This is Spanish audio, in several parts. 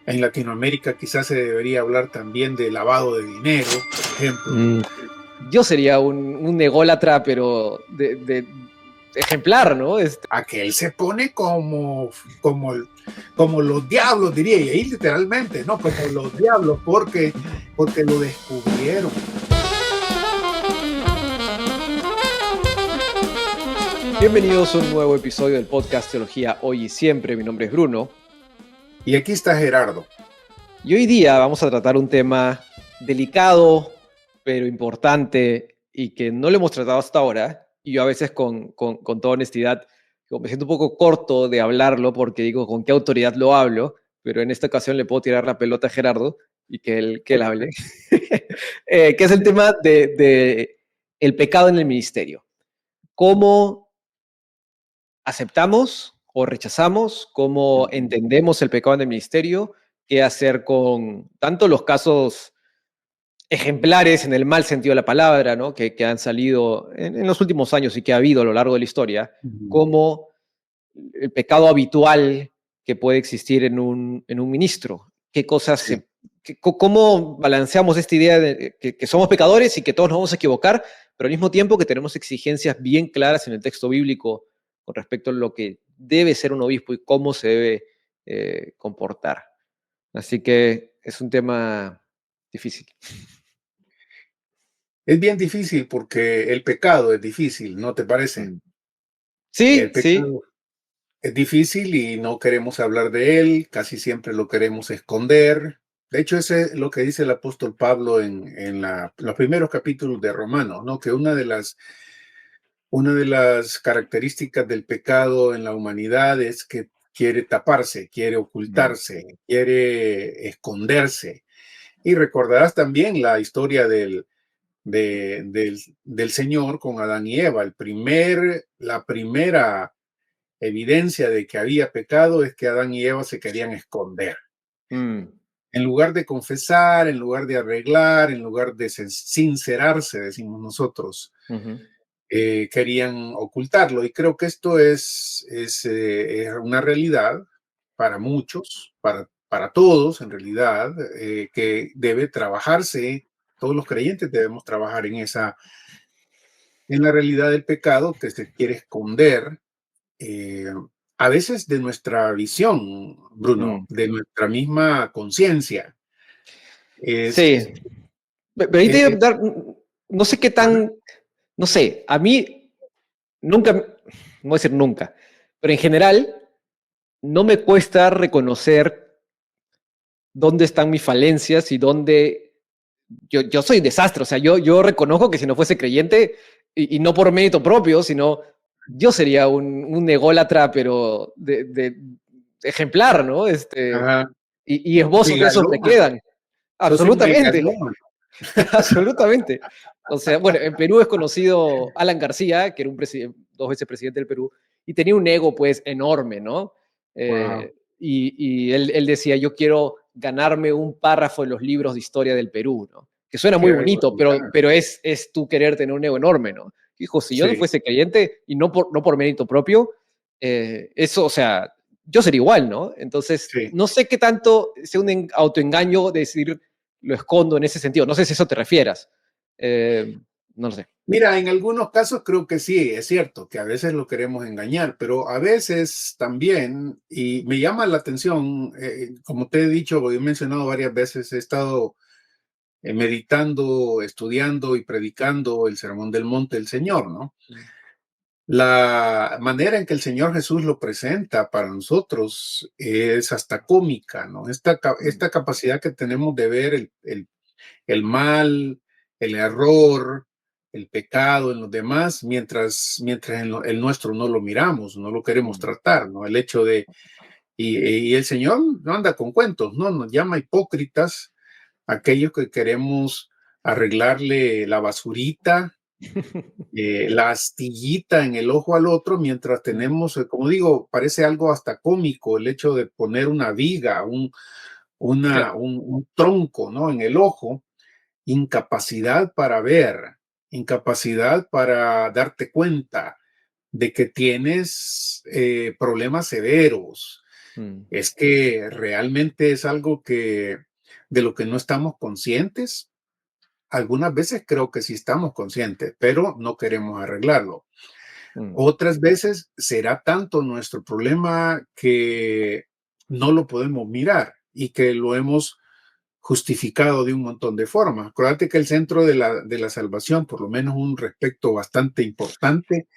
En Latinoamérica quizás se debería hablar también de lavado de dinero, por ejemplo. Yo sería un ególatra, pero de ejemplar, ¿no? Aquel se pone como los diablos, diría, y ahí literalmente, ¿no? Como los diablos, porque lo descubrieron. Bienvenidos a un nuevo episodio del podcast Teología Hoy y Siempre. Mi nombre es Bruno. Y aquí está Gerardo. Y hoy día vamos a tratar un tema delicado, pero importante, y que no lo hemos tratado hasta ahora. Y yo a veces con toda honestidad me siento un poco corto de hablarlo porque digo, ¿con qué autoridad lo hablo? Pero en esta ocasión le puedo tirar la pelota a Gerardo y que él hable. Que es el tema de el pecado en el ministerio. ¿Cómo aceptamos o rechazamos? ¿Cómo entendemos el pecado en el ministerio? ¿Qué hacer con tanto los casos ejemplares en el mal sentido de la palabra, ¿no? que han salido en los últimos años y que ha habido a lo largo de la historia, como el pecado habitual que puede existir en un ministro? ¿Qué cosas Sí. ¿Cómo balanceamos esta idea de que somos pecadores y que todos nos vamos a equivocar, pero al mismo tiempo que tenemos exigencias bien claras en el texto bíblico con respecto a lo que debe ser un obispo y cómo se debe comportar? Así que es un tema difícil. Es bien difícil porque el pecado es difícil, ¿no te parece? El Sí, sí. pecado es difícil y no queremos hablar de él, casi siempre lo queremos esconder. De hecho, ese es lo que dice el apóstol Pablo en los primeros capítulos de Romanos, ¿no? Que una de las características del pecado en la humanidad es que quiere taparse, quiere ocultarse, quiere esconderse. Y recordarás también la historia del Señor con Adán y Eva. La primera evidencia de que había pecado es que Adán y Eva se querían esconder. Mm. En lugar de confesar, en lugar de arreglar, en lugar de sincerarse, decimos nosotros, Ujú. querían ocultarlo. Y creo que esto es una realidad para muchos, para todos en realidad, que debe trabajarse. Todos los creyentes debemos trabajar en la realidad del pecado que se quiere esconder, eh, a veces de nuestra visión, Bruno, Mm. de nuestra misma conciencia. Es, Sí. Pero ahí te voy a eh, dar, no sé qué tan, no sé, a mí nunca, no voy a decir nunca, pero en general no me cuesta reconocer dónde están mis falencias y dónde yo soy un desastre. O sea, yo reconozco que si no fuese creyente, y no por mérito propio, sino yo sería un ególatra, pero de ejemplar, ¿no? ajá, Y esbozo que esos me megalómano, quedan. sos un Absolutamente. megalómano. Absolutamente. O sea, bueno, en Perú es conocido Alan García, que era dos veces presidente del Perú, y tenía un ego pues enorme, ¿no? Wow. Y él decía, yo quiero ganarme un párrafo en los libros de historia del Perú, ¿no? Que suena Qué muy bonito, barbaridad. pero es tú querer tener un ego enorme, ¿no? Dijo, si yo no Sí, fuese creyente, y no por mérito propio, eso, o sea, yo sería igual, ¿no? Entonces, sí. no sé qué tanto sea un autoengaño decir, lo escondo en ese sentido. No sé si a eso te refieras. No lo sé. Mira, en algunos casos creo que sí, es cierto que a veces lo queremos engañar, pero a veces también, y me llama la atención, como te he dicho, he mencionado varias veces, he estado meditando, estudiando y predicando el Sermón del Monte del Señor, ¿no? La manera en que el Señor Jesús lo presenta para nosotros es hasta cómica, ¿no? Esta capacidad que tenemos de ver el mal, el error, el pecado en los demás, mientras el nuestro no lo miramos, no lo queremos tratar, ¿no? El hecho de, y el Señor no anda con cuentos, ¿no? Nos llama hipócritas aquellos que queremos arreglarle la basurita, la astillita en el ojo al otro, mientras tenemos, como digo, parece algo hasta cómico el hecho de poner una viga, Claro. un tronco, ¿no? En el ojo, incapacidad para ver, incapacidad para darte cuenta de que tienes problemas severos, Mm, es que realmente es algo de lo que no estamos conscientes. Algunas veces creo que sí estamos conscientes, pero no queremos arreglarlo. mm, Otras veces será tanto nuestro problema que no lo podemos mirar y que lo hemos justificado de un montón de formas. Acuérdate que el centro de la salvación, por lo menos un respecto bastante importante,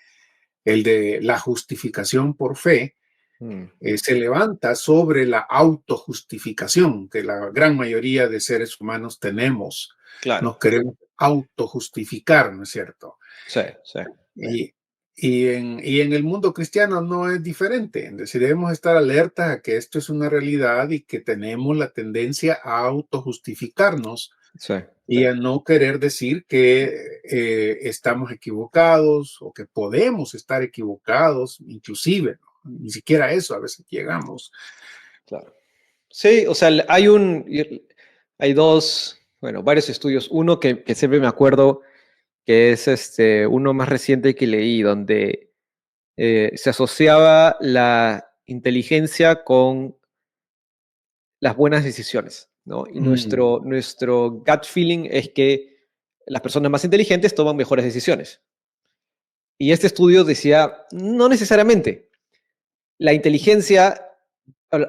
el de la justificación por fe, mm. se levanta sobre la autojustificación que la gran mayoría de seres humanos tenemos. Claro, Nos queremos autojustificar, ¿no es cierto? sí, sí, Y, y en el mundo cristiano no es diferente. Es decir, debemos estar alertas a que esto es una realidad y que tenemos la tendencia a autojustificarnos sí. y a no querer decir que estamos equivocados o que podemos estar equivocados, inclusive, ¿no? Ni siquiera eso a veces llegamos. Claro. Sí, o sea, hay dos, bueno, varios estudios. Uno que siempre me acuerdo, que es uno más reciente que leí, donde se asociaba la inteligencia con las buenas decisiones, ¿no? Y Mm, nuestro gut feeling es que las personas más inteligentes toman mejores decisiones. Y este estudio decía, no necesariamente. La inteligencia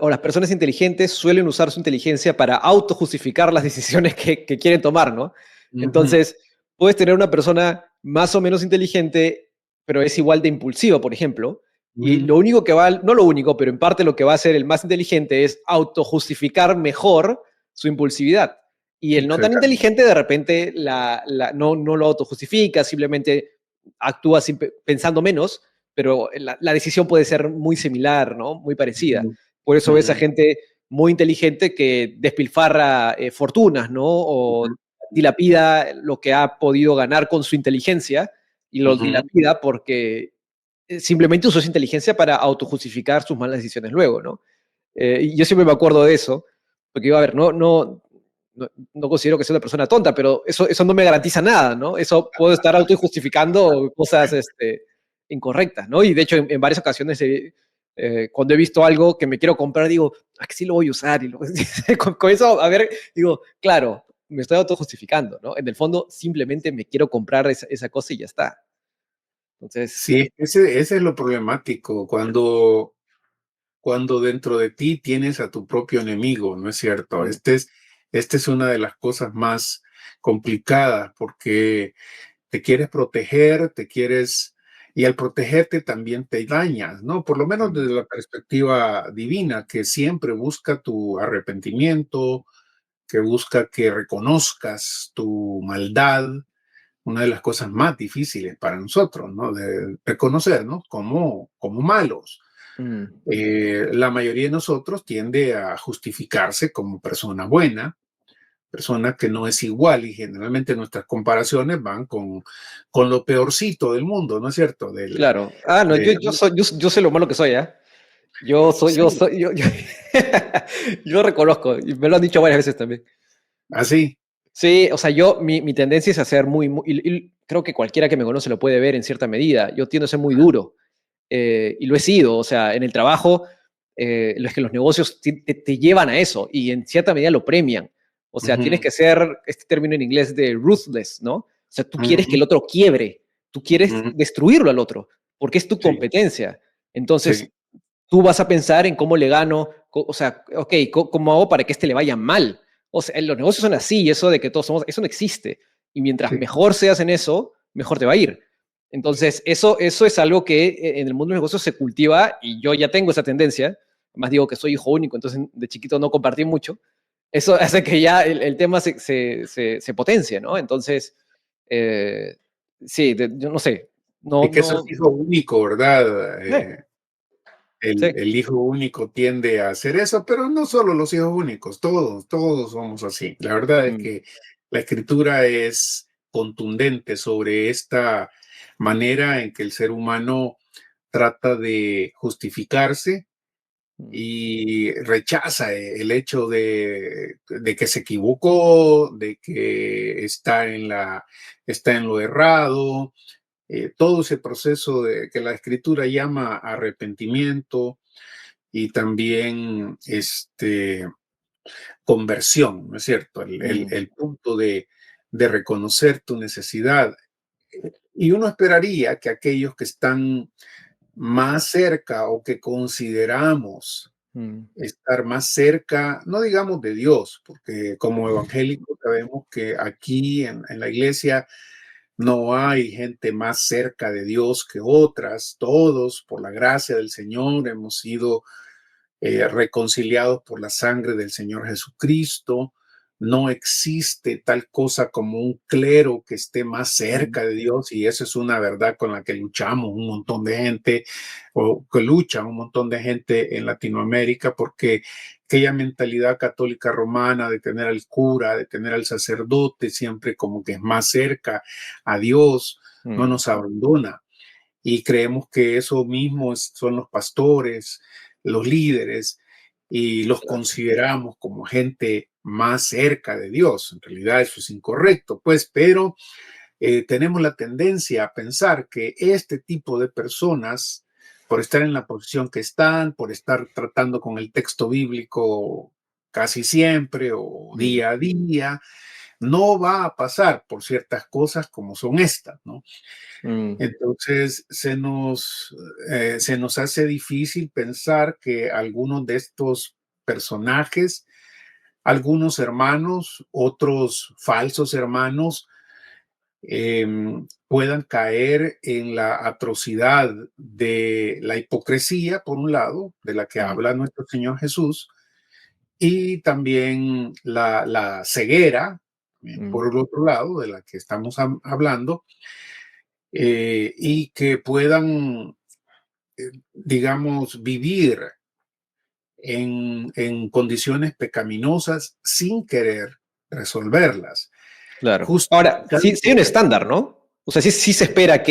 o las personas inteligentes suelen usar su inteligencia para autojustificar las decisiones que quieren tomar, ¿no? ujú, Entonces, puedes tener una persona más o menos inteligente, pero es igual de impulsiva, por ejemplo, y ujú, lo único que va, no lo único, pero en parte lo que va a hacer el más inteligente es autojustificar mejor su impulsividad. Y el no tan exactamente. inteligente de repente no lo autojustifica, simplemente actúa pensando menos, pero la decisión puede ser muy similar, ¿no? Muy parecida. Ujú, Por eso ves a ujú, gente muy inteligente que despilfarra fortunas, ¿no? O ujú, dilapida lo que ha podido ganar con su inteligencia y lo ujú. dilapida porque simplemente usó su inteligencia para autojustificar sus malas decisiones luego, ¿no? Y yo siempre me acuerdo de eso, porque iba a ver, no considero que sea una persona tonta, pero eso no me garantiza nada, ¿no? Eso puedo estar autojustificando cosas incorrectas, ¿no? Y de hecho, en varias ocasiones, cuando he visto algo que me quiero comprar, digo, ¿a qué sí lo voy a usar? Con eso, a ver, digo, claro, me estoy autojustificando, ¿no? En el fondo, simplemente me quiero comprar esa cosa y ya está. Entonces, Sí, ese es lo problemático, cuando dentro de ti tienes a tu propio enemigo, ¿no es cierto? mm, Esta es una de las cosas más complicadas porque te quieres proteger, y al protegerte también te dañas, ¿no? Por lo menos mm, desde la perspectiva divina, que siempre busca tu arrepentimiento, que busca que reconozcas tu maldad, una de las cosas más difíciles para nosotros, ¿no? De reconocernos como malos. mm. La mayoría de nosotros tiende a justificarse como persona buena, persona que no es igual y generalmente nuestras comparaciones van con lo peorcito del mundo, ¿no es cierto? Claro. Ah, no, yo sé lo malo que soy, ¿eh? Sí, Yo reconozco, y me lo han dicho varias veces también. así. Sí, o sea, mi tendencia es a ser y creo que cualquiera que me conoce lo puede ver en cierta medida. Yo tiendo a ser muy duro, y lo he sido, o sea, en el trabajo, es que los negocios te llevan a eso y en cierta medida lo premian. O sea, tienes Ujú, que ser, este término en inglés de ruthless, ¿no? O sea, tú quieres que ujú, el otro quiebre, tú quieres ujú. destruirlo al otro, porque es tu Sí, competencia. Entonces, sí, tú vas a pensar en cómo le gano, o sea, ok, ¿cómo hago para que este le vaya mal? O sea, los negocios son así, y eso de que todos somos, eso no existe. Y mientras sí. mejor seas en eso, mejor te va a ir. Entonces, eso es algo que en el mundo de los negocios se cultiva y yo ya tengo esa tendencia. Además digo que soy hijo único, entonces de chiquito no compartí mucho. Eso hace que ya el tema se potencie, ¿no? Entonces, eh, sí, yo no sé, Y que eso es hijo único, ¿verdad? eh, sí, El hijo único tiende a hacer eso, pero no solo los hijos únicos, todos somos así. La verdad es mm, que la escritura es contundente sobre esta manera en que el ser humano trata de justificarse mm, y rechaza el hecho de que se equivocó, de que está en lo errado, todo ese proceso que la escritura llama arrepentimiento, y también conversión, ¿no es cierto? El punto de reconocer tu necesidad. Y uno esperaría que aquellos que están más cerca o que consideramos estar más cerca, no digamos de Dios, porque como evangélicos sabemos que aquí en la iglesia no hay gente más cerca de Dios que otras. Todos, por la gracia del Señor, hemos sido reconciliados por la sangre del Señor Jesucristo. No existe tal cosa como un clero que esté más cerca de Dios, y eso es una verdad con la que luchamos un montón de gente, o que lucha un montón de gente en Latinoamérica, porque aquella mentalidad católica romana de tener al cura, de tener al sacerdote siempre como que es más cerca a Dios, no nos abandona. Y creemos que eso mismo son los pastores, los líderes, y los consideramos como gente más cerca de Dios. En realidad eso es incorrecto, pues, pero tenemos la tendencia a pensar que este tipo de personas, por estar en la posición que están, por estar tratando con el texto bíblico casi siempre o día a día, no va a pasar por ciertas cosas como son estas, ¿no? Entonces se nos hace difícil pensar que algunos de estos personajes, algunos hermanos, otros falsos hermanos, puedan caer en la atrocidad de la hipocresía, por un lado, de la que habla nuestro Señor Jesús, y también la ceguera, por el otro lado, de la que estamos hablando, y que puedan, digamos, vivir en condiciones pecaminosas sin querer resolverlas. Claro. Ahora, sí, Justificando. sí hay un estándar, ¿no? O sea, sí, sí se espera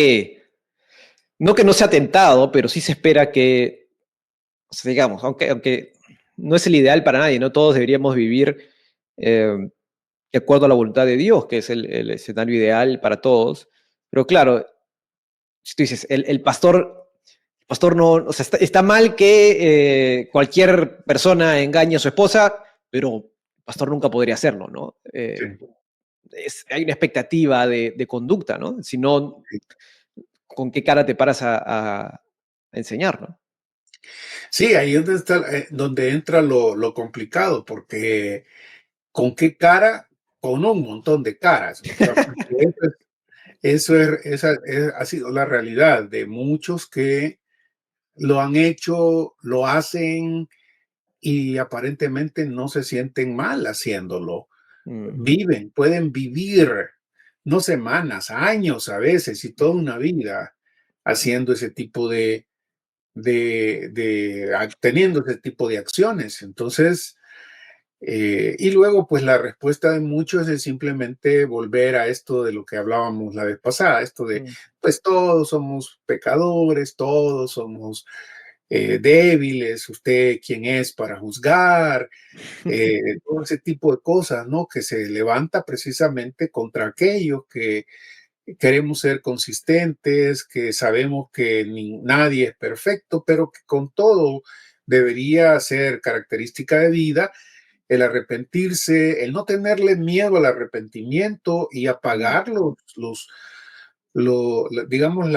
no que no sea tentado, pero sí se espera que, o sea, digamos, aunque no es el ideal para nadie, ¿no? Todos deberíamos vivir de acuerdo a la voluntad de Dios, que es el escenario ideal para todos. Pero claro, si tú dices, el pastor no, o sea, está mal que cualquier persona engañe a su esposa, pero el pastor nunca podría hacerlo, ¿no? Sí, Hay una expectativa de conducta, ¿no? Si no, sí. ¿con qué cara te paras a enseñar, ¿no? Sí, ahí es donde, donde entra lo complicado, porque ¿con qué cara? Con un montón de caras. O sea, porque ha sido la realidad de muchos que lo han hecho, lo hacen y aparentemente no se sienten mal haciéndolo. Mm, Pueden vivir, no semanas, años a veces y toda una vida haciendo ese tipo teniendo ese tipo de acciones. Entonces, y luego, pues la respuesta de muchos es simplemente volver a esto de lo que hablábamos la vez pasada, esto de, mm, pues todos somos pecadores, todos somos débiles, usted quién es para juzgar, todo ese tipo de cosas, ¿no? Que se levanta precisamente contra aquellos que queremos ser consistentes, que sabemos que nadie es perfecto, pero que con todo debería ser característica de vida el arrepentirse, el no tenerle miedo al arrepentimiento y a mm, pagar digamos,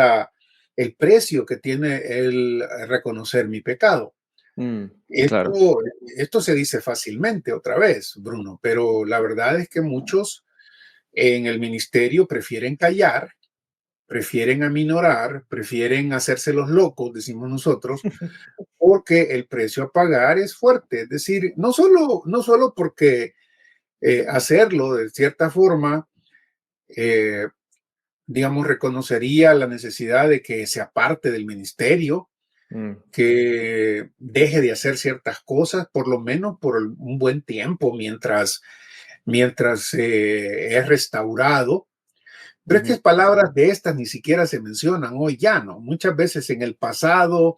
el precio que tiene el reconocer mi pecado. mm, claro. Esto, esto se dice fácilmente otra vez, Bruno, pero la verdad es que muchos en el ministerio prefieren callar, prefieren aminorar, prefieren hacerse los locos, decimos nosotros, porque el precio a pagar es fuerte. Es decir, no solo porque hacerlo de cierta forma, eh, digamos, reconocería la necesidad de que se aparte del ministerio, Mm, que deje de hacer ciertas cosas, por lo menos por un buen tiempo, mientras es restaurado. Pero es que ujú, palabras de estas ni siquiera se mencionan hoy ya, ¿no? Muchas veces en el pasado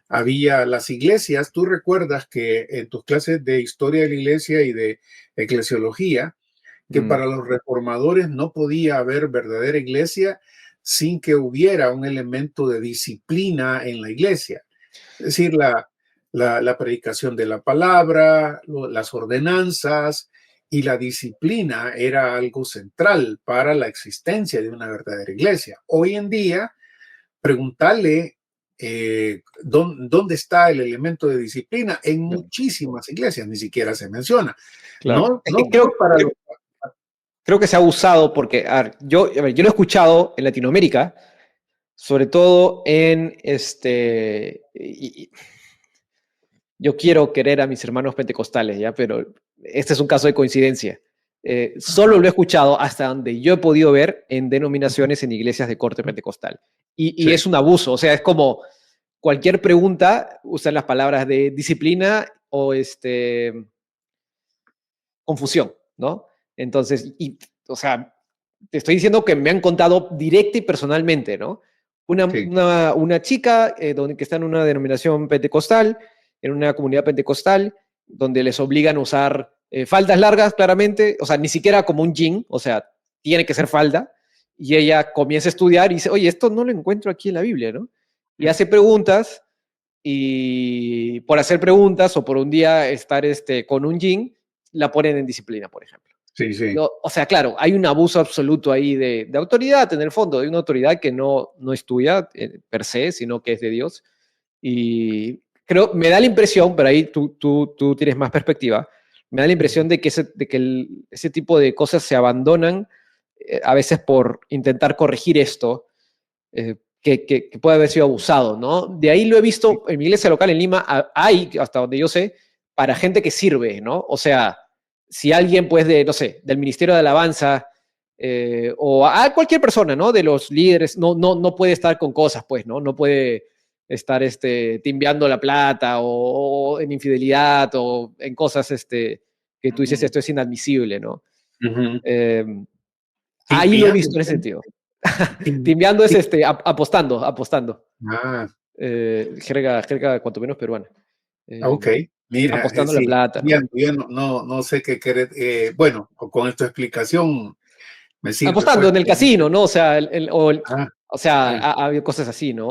había las iglesias, tú recuerdas que en tus clases de historia de la iglesia y de eclesiología, que mm, para los reformadores no podía haber verdadera iglesia sin que hubiera un elemento de disciplina en la iglesia. Es decir, la predicación de la palabra, las ordenanzas y la disciplina era algo central para la existencia de una verdadera iglesia. Hoy en día, preguntarle dónde está el elemento de disciplina en muchísimas iglesias, ni siquiera se menciona. Claro. Es No que solo para los... creo que se ha usado porque, a ver, yo lo he escuchado en Latinoamérica, sobre todo en yo quiero querer a mis hermanos pentecostales, ¿ya? Pero este es un caso de coincidencia. Solo lo he escuchado hasta donde yo he podido ver en denominaciones en iglesias de corte pentecostal. Y Sí, es un abuso, o sea, es como cualquier pregunta, usan las palabras de disciplina o confusión, ¿no? Entonces, o sea, te estoy diciendo que me han contado directa y personalmente, ¿no? sí. Una chica que está en una denominación pentecostal, en una comunidad pentecostal, donde les obligan a usar faldas largas, claramente, o sea, ni siquiera como un jean, o sea, tiene que ser falda, y ella comienza a estudiar y dice, oye, esto no lo encuentro aquí en la Biblia, ¿no? Y hace preguntas, y por hacer preguntas o por un día estar con un jean, la ponen en disciplina, por ejemplo. Sí, sí. No, o sea, claro, hay un abuso absoluto ahí de autoridad en el fondo, de una autoridad que no es tuya per se, sino que es de Dios. Y creo, me da la impresión, pero ahí tú tienes más perspectiva, me da la impresión de que ese tipo de cosas se abandonan a veces por intentar corregir esto, que puede haber sido abusado, ¿no? De ahí lo he visto en mi iglesia local en Lima, hay, hasta donde yo sé, para gente que sirve, ¿no? O sea, si alguien, pues, no sé, del Ministerio de Alabanza, o a cualquier persona, ¿no? De los líderes, no puede estar con cosas, pues, ¿no? No puede estar timbiando la plata o en infidelidad o en cosas que tú dices, esto es inadmisible, ¿no? Ujú. Eh, ahí lo he Timbiando. visto en ese sentido. Tim- Timbiando es tim- apostando. Ah, Jerga cuanto menos peruana. Eh, ok. Mira, apostando la sí, plata, ¿no? bien, yo no sé qué querer. Bueno, con tu explicación me sirve, Apostando pues. en el casino, ¿no? O sea, Ah, o sea, ah, ha habido cosas así, ¿no?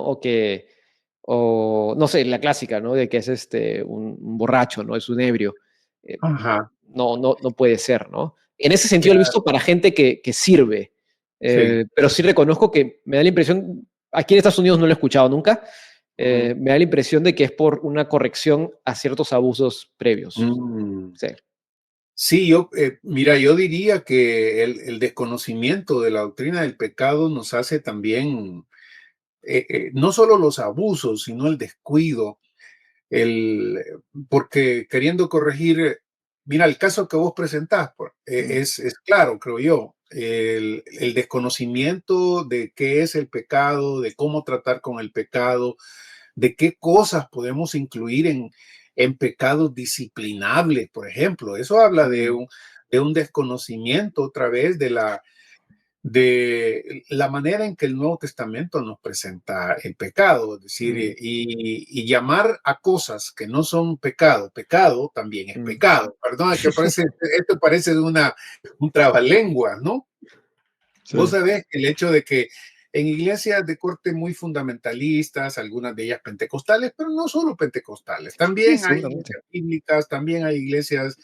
O no sé, la clásica, ¿no? De que es un borracho, ¿no? Es un ebrio. Eh, ajá, no puede ser, ¿no? En ese sentido lo he claro, visto para gente que sirve, sí. pero sí reconozco que me da la impresión, aquí en Estados Unidos no lo he escuchado nunca, Ujú. me da la impresión de que es por una corrección a ciertos abusos previos. Mm. Sí. Sí, mira, yo diría que el desconocimiento de la doctrina del pecado nos hace también, no solo los abusos, sino el descuido, el, porque queriendo corregir, mira, el caso que vos presentás Mm, es claro, creo yo, el desconocimiento de qué es el pecado, de cómo tratar con el pecado, de qué cosas podemos incluir en pecados disciplinables, por ejemplo. Eso habla mm, de un desconocimiento otra vez de la manera en que el Nuevo Testamento nos presenta el pecado, es decir, mm, y llamar a cosas que no son pecado, pecado también es mm. pecado. Perdón, que parece, esto parece un trabalengua, ¿no? Vos Sí, sabés el hecho de que en iglesias de corte muy fundamentalistas, algunas de ellas pentecostales, pero no solo pentecostales, sí, también hay seguramente. iglesias bíblicas, también hay iglesias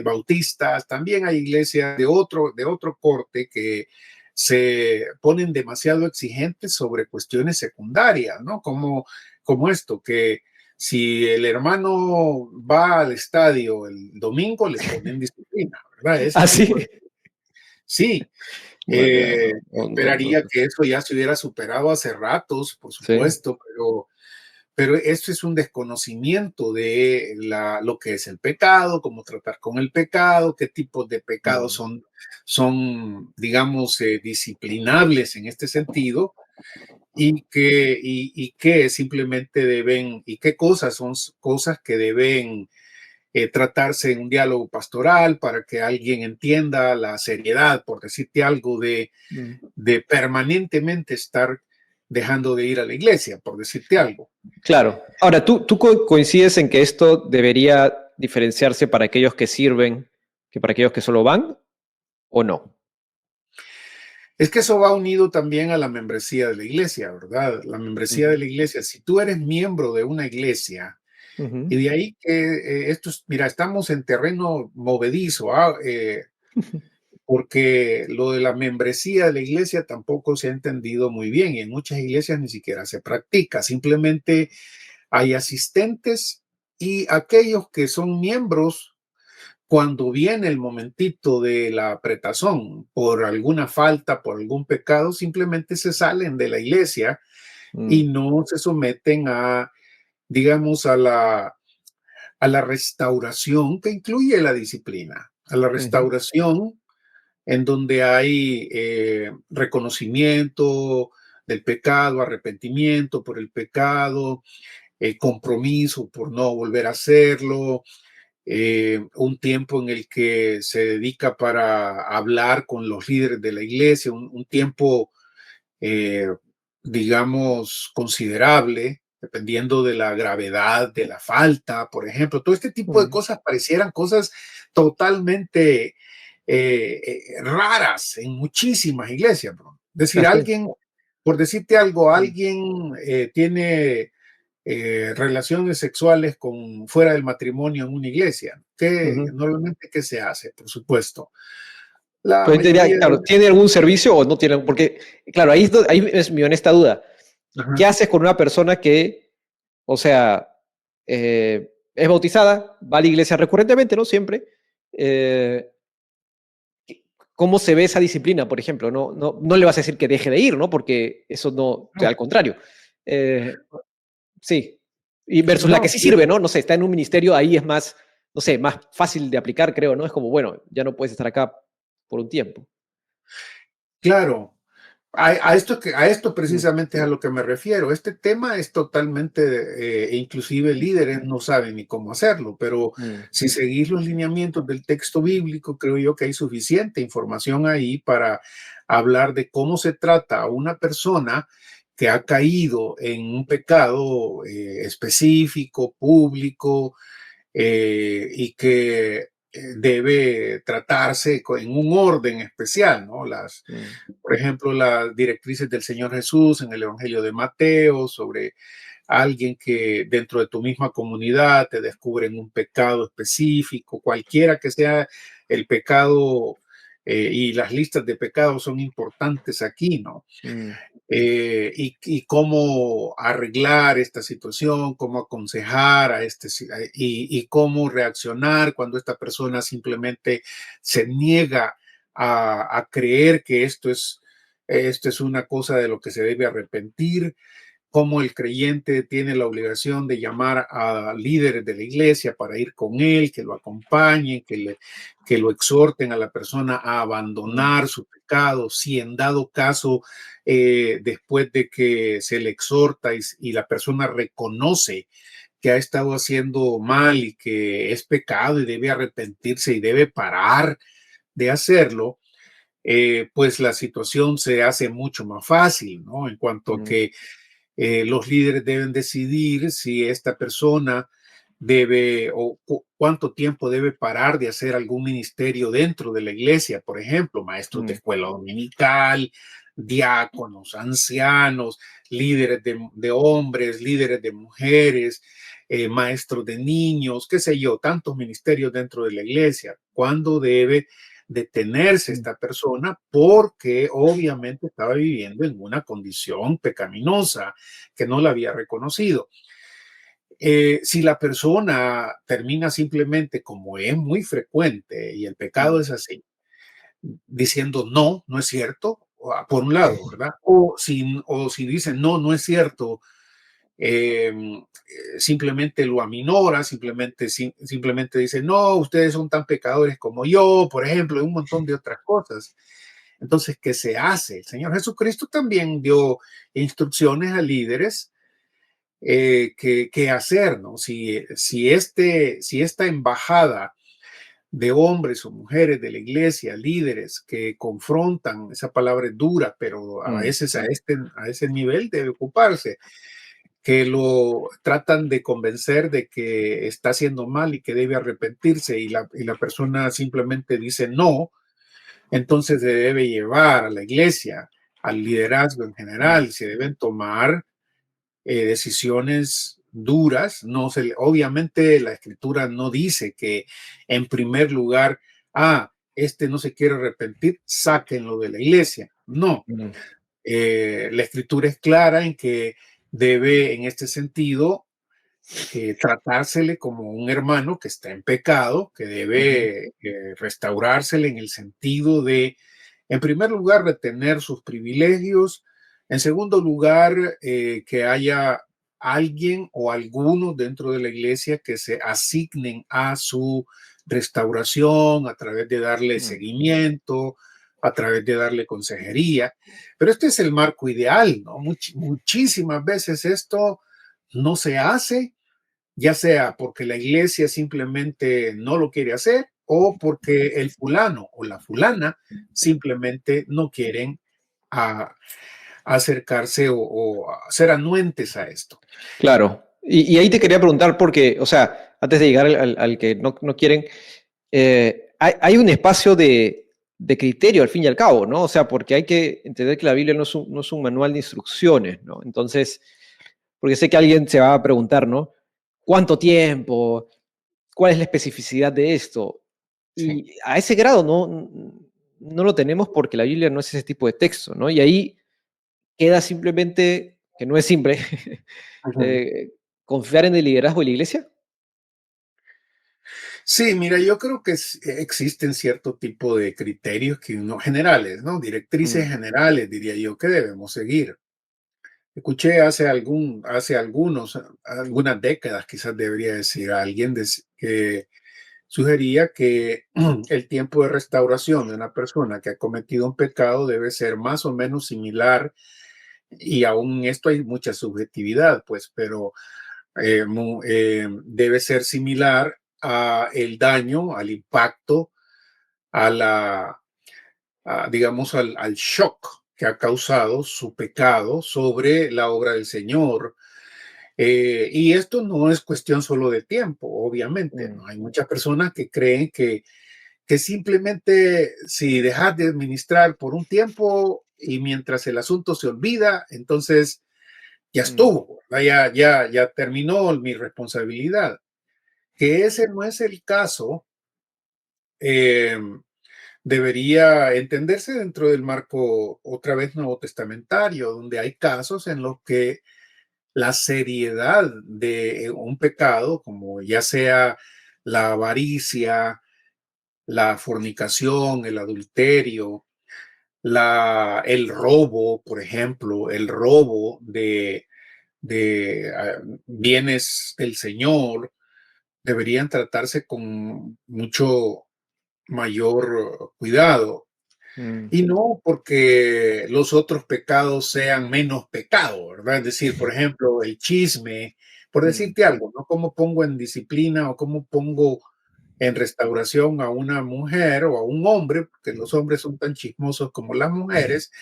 bautistas, también hay iglesias de otro corte que se ponen demasiado exigentes sobre cuestiones secundarias, ¿no? Como esto, que si el hermano va al estadio el domingo, le ponen disciplina, ¿verdad? Ese Ah, tipo de... sí. Sí, Bueno, ya, esperaría que eso ya se hubiera superado hace ratos, por sí. supuesto, pero esto es un desconocimiento de lo que es el pecado, cómo tratar con el pecado, qué tipos de pecados Mm, son digamos, disciplinables en este sentido y que simplemente deben, y qué cosas son cosas que deben tratarse en un diálogo pastoral para que alguien entienda la seriedad, por decirte algo, mm. de permanentemente estar dejando de ir a la iglesia, por decirte algo. Claro. Ahora, ¿tú coincides en que esto debería diferenciarse para aquellos que sirven que para aquellos que solo van o no? Es que eso va unido también a la membresía de la iglesia, ¿verdad? La membresía de Ujú, la iglesia. Si tú eres miembro de una iglesia, Y Ujú. de ahí que mira, estamos en terreno movedizo, porque lo de la membresía de la iglesia tampoco se ha entendido muy bien y en muchas iglesias ni siquiera se practica. Simplemente hay asistentes y aquellos que son miembros cuando viene el momentito de la apretazón por alguna falta, por algún pecado, simplemente se salen de la iglesia y Mm, no se someten a, digamos, a la restauración que incluye la disciplina, a la ujú, restauración en donde hay reconocimiento del pecado, arrepentimiento por el pecado, compromiso por no volver a hacerlo, un tiempo en el que se dedica para hablar con los líderes de la iglesia, un tiempo, eh, digamos, considerable, dependiendo de la gravedad de la falta, por ejemplo. Todo este tipo de mm, cosas parecieran cosas totalmente raras en muchísimas iglesias, bro. Decir, alguien, por decirte algo, mm, alguien tiene relaciones sexuales fuera del matrimonio en una iglesia. ujú. Normalmente, ¿qué se hace? Por supuesto. La Pero ahí te diría, mayoría claro, de... ¿tiene algún servicio o no tiene? Porque, claro, ahí es mi honesta duda. ¿Qué Ajá, haces con una persona que, o sea, es bautizada, va a la iglesia recurrentemente, no siempre? eh, ¿Cómo se ve esa disciplina, por ejemplo? No le vas a decir que deje de ir, ¿no? Porque eso no, o sea, no, al contrario. Eh, sí. Y versus la que no, sí sirve, ¿no? No sé, está en un ministerio, ahí es más, no sé, más fácil de aplicar, creo, ¿no? Es como, bueno, ya no puedes estar acá por un tiempo. claro. A esto Mm, precisamente es a lo que me refiero. Este tema es totalmente, inclusive líderes no saben ni cómo hacerlo, pero mm, si seguís los lineamientos del texto bíblico, creo yo que hay suficiente información ahí para hablar de cómo se trata a una persona que ha caído en un pecado específico, público, y que debe tratarse en un orden especial, ¿no? mm, Por ejemplo, las directrices del Señor Jesús en el Evangelio de Mateo sobre alguien que dentro de tu misma comunidad te descubren un pecado específico, cualquiera que sea el pecado, y las listas de pecados son importantes aquí, ¿no? mm, Y cómo arreglar esta situación, cómo aconsejar y cómo reaccionar cuando esta persona simplemente se niega a creer que esto es una cosa de lo que se debe arrepentir, cómo el creyente tiene la obligación de llamar a líderes de la iglesia para ir con él, que lo acompañen, que lo exhorten a la persona a mm, abandonar su pecado, si en dado caso, después de que se le exhorta y la persona reconoce que ha estado haciendo mal y que es pecado y debe arrepentirse y debe parar de hacerlo, pues la situación se hace mucho más fácil, ¿no? En cuanto a mm, que los líderes deben decidir si esta persona debe o cuánto tiempo debe parar de hacer algún ministerio dentro de la iglesia, por ejemplo, maestros de mm, escuela dominical, diáconos, ancianos, líderes de hombres, líderes de mujeres, maestros de niños, qué sé yo, tantos ministerios dentro de la iglesia. ¿Cuándo debe detenerse mm, esta persona? Porque obviamente estaba viviendo en una condición pecaminosa que no la había reconocido. Si la persona termina simplemente, como es muy frecuente, y el pecado mm, es así, diciendo no, no es cierto, por un lado, ¿verdad? O si dicen no, no es cierto, simplemente lo aminora, simplemente dice, no, ustedes son tan pecadores como yo, por ejemplo, y un montón de otras cosas. Entonces, ¿qué se hace? El Señor Jesucristo también dio instrucciones a líderes qué hacer, ¿no? Si esta embajada de hombres o mujeres de la iglesia, líderes que confrontan, esa palabra es dura, pero a mm, veces a ese nivel debe ocuparse, que lo tratan de convencer de que está haciendo mal y que debe arrepentirse y la persona simplemente dice no, entonces se debe llevar a la iglesia, al liderazgo en mm, general, se deben tomar decisiones duras. No obviamente la escritura no dice que en primer lugar, este no se quiere arrepentir, sáquenlo de la iglesia. No, la escritura es clara en que debe, en este sentido, tratársele como un hermano que está en pecado, que debe restaurársele en el sentido de, en primer lugar, retener sus privilegios, en segundo lugar, que haya alguien o algunos dentro de la iglesia que se asignen a su restauración a través de darle seguimiento, a través de darle consejería. Pero este es el marco ideal, ¿no? Muchísimas veces esto no se hace, ya sea porque la iglesia simplemente no lo quiere hacer o porque el fulano o la fulana simplemente no quieren acercarse o ser anuentes a esto. Claro. Y ahí te quería preguntar, porque, o sea, antes de llegar al que no quieren, hay un espacio de criterio al fin y al cabo, ¿no? O sea, porque hay que entender que la Biblia no es un manual de instrucciones, ¿no? Entonces, porque sé que alguien se va a preguntar, ¿no? ¿Cuánto tiempo? ¿Cuál es la especificidad de esto? Sí. Y a ese grado no lo tenemos porque la Biblia no es ese tipo de texto, ¿no? Y ahí queda simplemente, que no es simple, confiar en el liderazgo de la iglesia. Sí, mira, yo creo que existen cierto tipo de criterios que generales, ¿no? Directrices generales, diría yo, que debemos seguir. Escuché algunas décadas, quizás debería decir, a alguien que sugería que el tiempo de restauración de una persona que ha cometido un pecado debe ser más o menos similar, y aún en esto hay mucha subjetividad, pues, pero debe ser similar a el daño, al impacto, a digamos, al shock que ha causado su pecado sobre la obra del Señor. Y esto no es cuestión solo de tiempo, obviamente, ¿no? Hay muchas personas que creen que simplemente si dejas de administrar por un tiempo y mientras el asunto se olvida, entonces ya estuvo, ¿verdad? Ya terminó mi responsabilidad. Que ese no es el caso, eh, debería entenderse dentro del marco, otra vez, nuevo testamentario, donde hay casos en los que la seriedad de un pecado, como ya sea la avaricia, la fornicación, el adulterio, el robo, por ejemplo, el robo de bienes del Señor, deberían tratarse con mucho mayor cuidado. Y no porque los otros pecados sean menos pecados, ¿verdad? Es decir, por ejemplo, el chisme, por decirte algo, ¿no? ¿Cómo pongo en disciplina o cómo pongo en restauración a una mujer o a un hombre, porque los hombres son tan chismosos como las mujeres,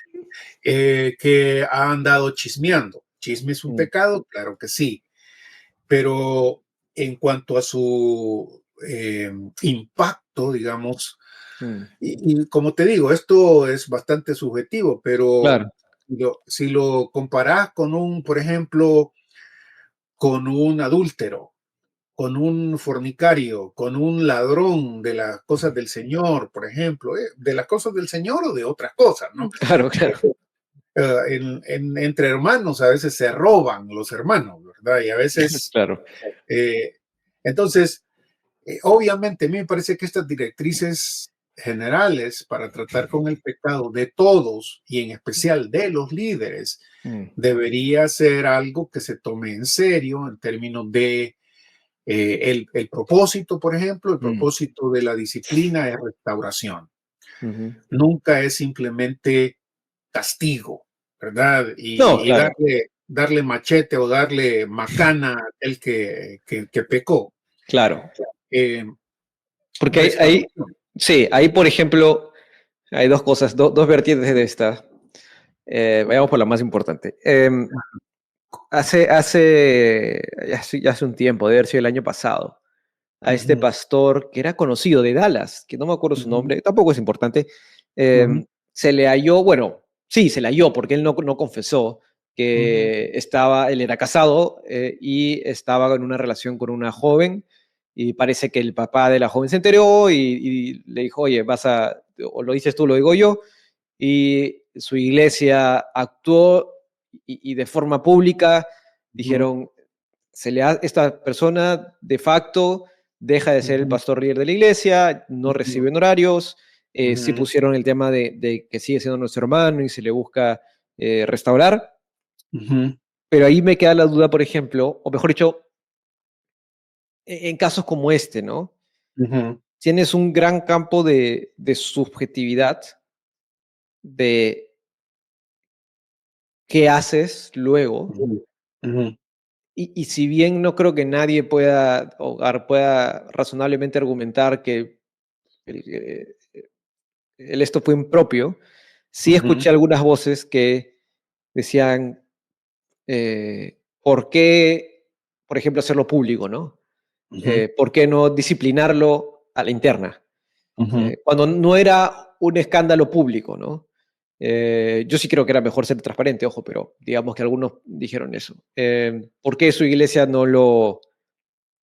que han andado chismeando? ¿Chisme es un pecado? Claro que sí, pero en cuanto a su impacto, digamos, y como te digo, esto es bastante subjetivo, pero Claro. si lo comparas por ejemplo, con un adúltero, con un fornicario, con un ladrón de las cosas del Señor, por ejemplo, de las cosas del Señor o de otras cosas, ¿no? Claro, claro. Entre hermanos a veces se roban los hermanos, ¿verdad? Y a veces, Claro. eh, entonces, obviamente, a mí me parece que estas directrices generales para tratar con el pecado de todos y en especial de los líderes debería ser algo que se tome en serio en términos de el propósito, por ejemplo, el propósito de la disciplina es restauración. Nunca es simplemente castigo, ¿verdad? No, Y claro, darle machete o darle macana a aquel que pecó. claro. Eh, Porque Restauración. sí, ahí, por ejemplo, hay dos cosas, dos vertientes de esta. Vayamos por la más importante. Ya hace un tiempo, debe haber sido el año pasado, a este Ujú, pastor que era conocido de Dallas, que no me acuerdo su ujú, nombre, tampoco es importante, ujú, se le halló, bueno, sí, se le halló porque él no confesó, que él era casado y estaba en una relación con una joven y parece que el papá de la joven se enteró y le dijo, oye, o lo dices tú, lo digo yo, y su iglesia actuó y de forma pública dijeron, esta persona de facto deja de ser el pastor líder de la iglesia, no recibe honorarios, sí pusieron el tema de que sigue siendo nuestro hermano y se le busca restaurar, pero ahí me queda la duda, por ejemplo, o mejor dicho, en casos como este, ¿no? Tienes un gran campo de subjetividad de qué haces luego. Y si bien no creo que nadie pueda razonablemente argumentar que el, esto fue impropio, sí escuché algunas voces que decían, ¿por qué, por ejemplo, hacerlo público, ¿no? ¿Por qué no disciplinarlo a la interna? Cuando no era un escándalo público, ¿no? Yo sí creo que era mejor ser transparente, ojo, pero digamos que algunos dijeron eso. ¿Por qué su iglesia no lo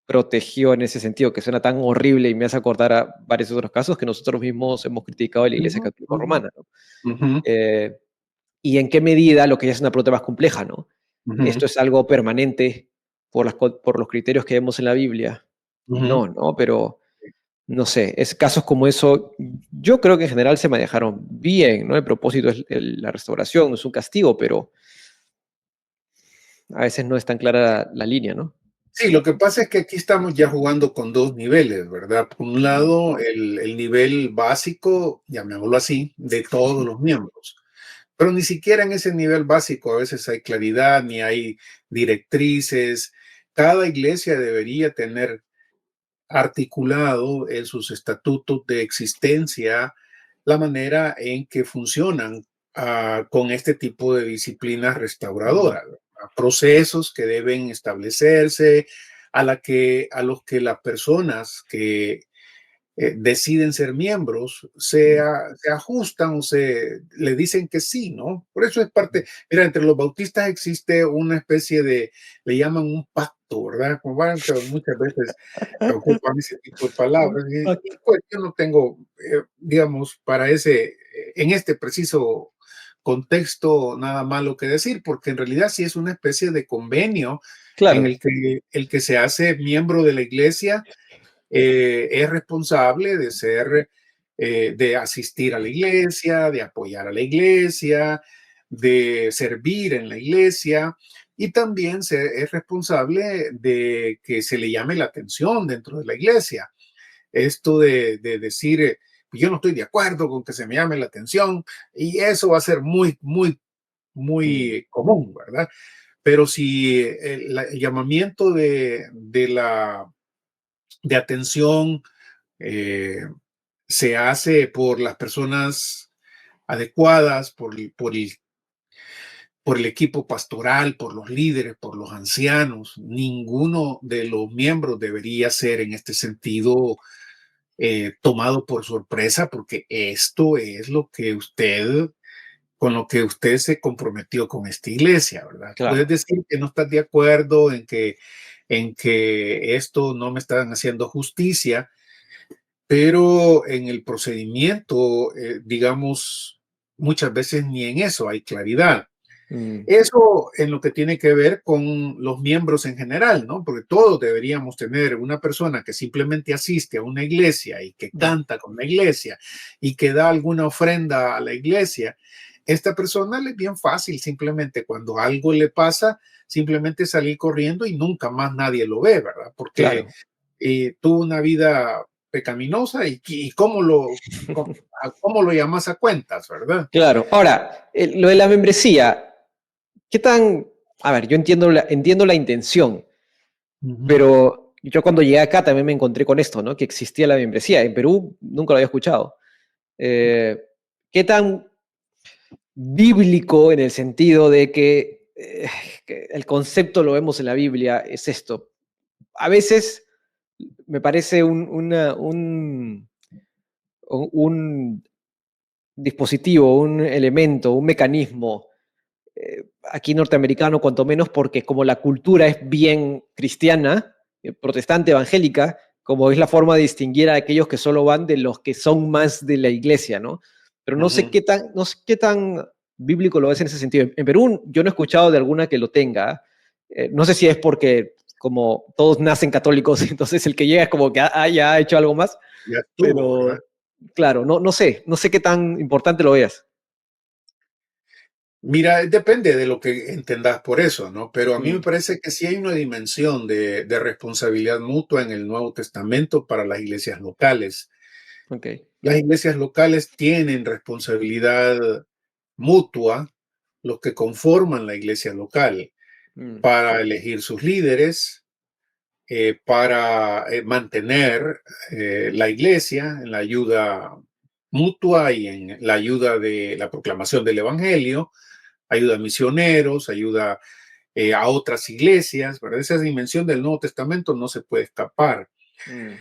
protegió en ese sentido, que suena tan horrible y me hace acordar a varios otros casos que nosotros mismos hemos criticado de la Iglesia Católica Romana, ¿no? Y en qué medida, lo que ya es una pregunta más compleja, ¿no? ¿Esto es algo permanente por los criterios que vemos en la Biblia? No, ¿no? Pero, no sé, casos como eso, yo creo que en general se manejaron bien, ¿no? El propósito es la restauración, no es un castigo, pero a veces no es tan clara la línea, ¿no? Sí, lo que pasa es que aquí estamos ya jugando con dos niveles, ¿verdad? Por un lado, el nivel básico, llamémoslo así, de todos los miembros. Pero ni siquiera en ese nivel básico a veces hay claridad, ni hay directrices. Cada iglesia debería tener articulado en sus estatutos de existencia la manera en que funcionan con este tipo de disciplinas restauradoras, procesos que deben establecerse, a los que las personas que deciden ser miembros, se ajustan o le dicen que sí, ¿no? Por eso es parte, mira, entre los bautistas existe una especie de, le llaman un pacto, ¿verdad? Como van, que muchas veces ocupan ese tipo de palabras. Y pues yo no tengo, digamos, en este preciso contexto nada malo que decir, porque en realidad sí es una especie de convenio en Claro. el que se hace miembro de la iglesia es responsable de asistir a la iglesia, de apoyar a la iglesia, de servir en la iglesia y también es responsable de que se le llame la atención dentro de la iglesia. Esto de decir, yo no estoy de acuerdo con que se me llame la atención y eso va a ser muy, muy, muy común, ¿verdad? Pero si el llamamiento de atención eh, se hace por las personas adecuadas, por el equipo pastoral, por los líderes, por los ancianos. Ninguno de los miembros debería ser en este sentido tomado por sorpresa, porque esto es con lo que usted se comprometió con esta iglesia, ¿verdad? Puedes Claro. decir que no estás de acuerdo en que esto no me están haciendo justicia, pero en el procedimiento, digamos, muchas veces ni en eso hay claridad. Mm, Eso en lo que tiene que ver con los miembros en general, ¿no? Porque todos deberíamos tener una persona que simplemente asiste a una iglesia y que canta con la iglesia y que da alguna ofrenda a la iglesia. Esta persona le es bien fácil, simplemente cuando algo le pasa, simplemente salir corriendo y nunca más nadie lo ve, ¿verdad? Porque claro. tuvo una vida pecaminosa y cómo lo llamas a cuentas, ¿verdad? Claro. Ahora, lo de la membresía, ¿qué tan? A ver, yo entiendo la intención, Ujú. pero yo cuando llegué acá también me encontré con esto, ¿no? Que existía la membresía. En Perú nunca lo había escuchado. Eh, ¿Qué tan bíblico en el sentido de que el concepto lo vemos en la Biblia es esto? A veces me parece un dispositivo, un elemento, un mecanismo aquí norteamericano, cuanto menos, porque como la cultura es bien cristiana, protestante, evangélica, como es la forma de distinguir a aquellos que solo van de los que son más de la iglesia, ¿no? Pero Ujú. no sé qué tan bíblico lo es en ese sentido. En Perú yo no he escuchado de alguna que lo tenga. No sé si es porque como todos nacen católicos, entonces el que llega es como que ya ha hecho algo más, Ya estuvo, ¿verdad? pero claro, no sé qué tan importante lo veas. Mira, depende de lo que entendas por eso, ¿no? Pero a mí me Mm, parece que sí hay una dimensión de responsabilidad mutua en el Nuevo Testamento para las iglesias locales. ok. Las iglesias locales tienen responsabilidad mutua, los que conforman la iglesia local, Mm, para elegir sus líderes, para mantener la iglesia en la ayuda mutua y en la ayuda de la proclamación del Evangelio, ayuda a misioneros, ayuda a otras iglesias, ¿verdad? Esa dimensión del Nuevo Testamento no se puede escapar. mm,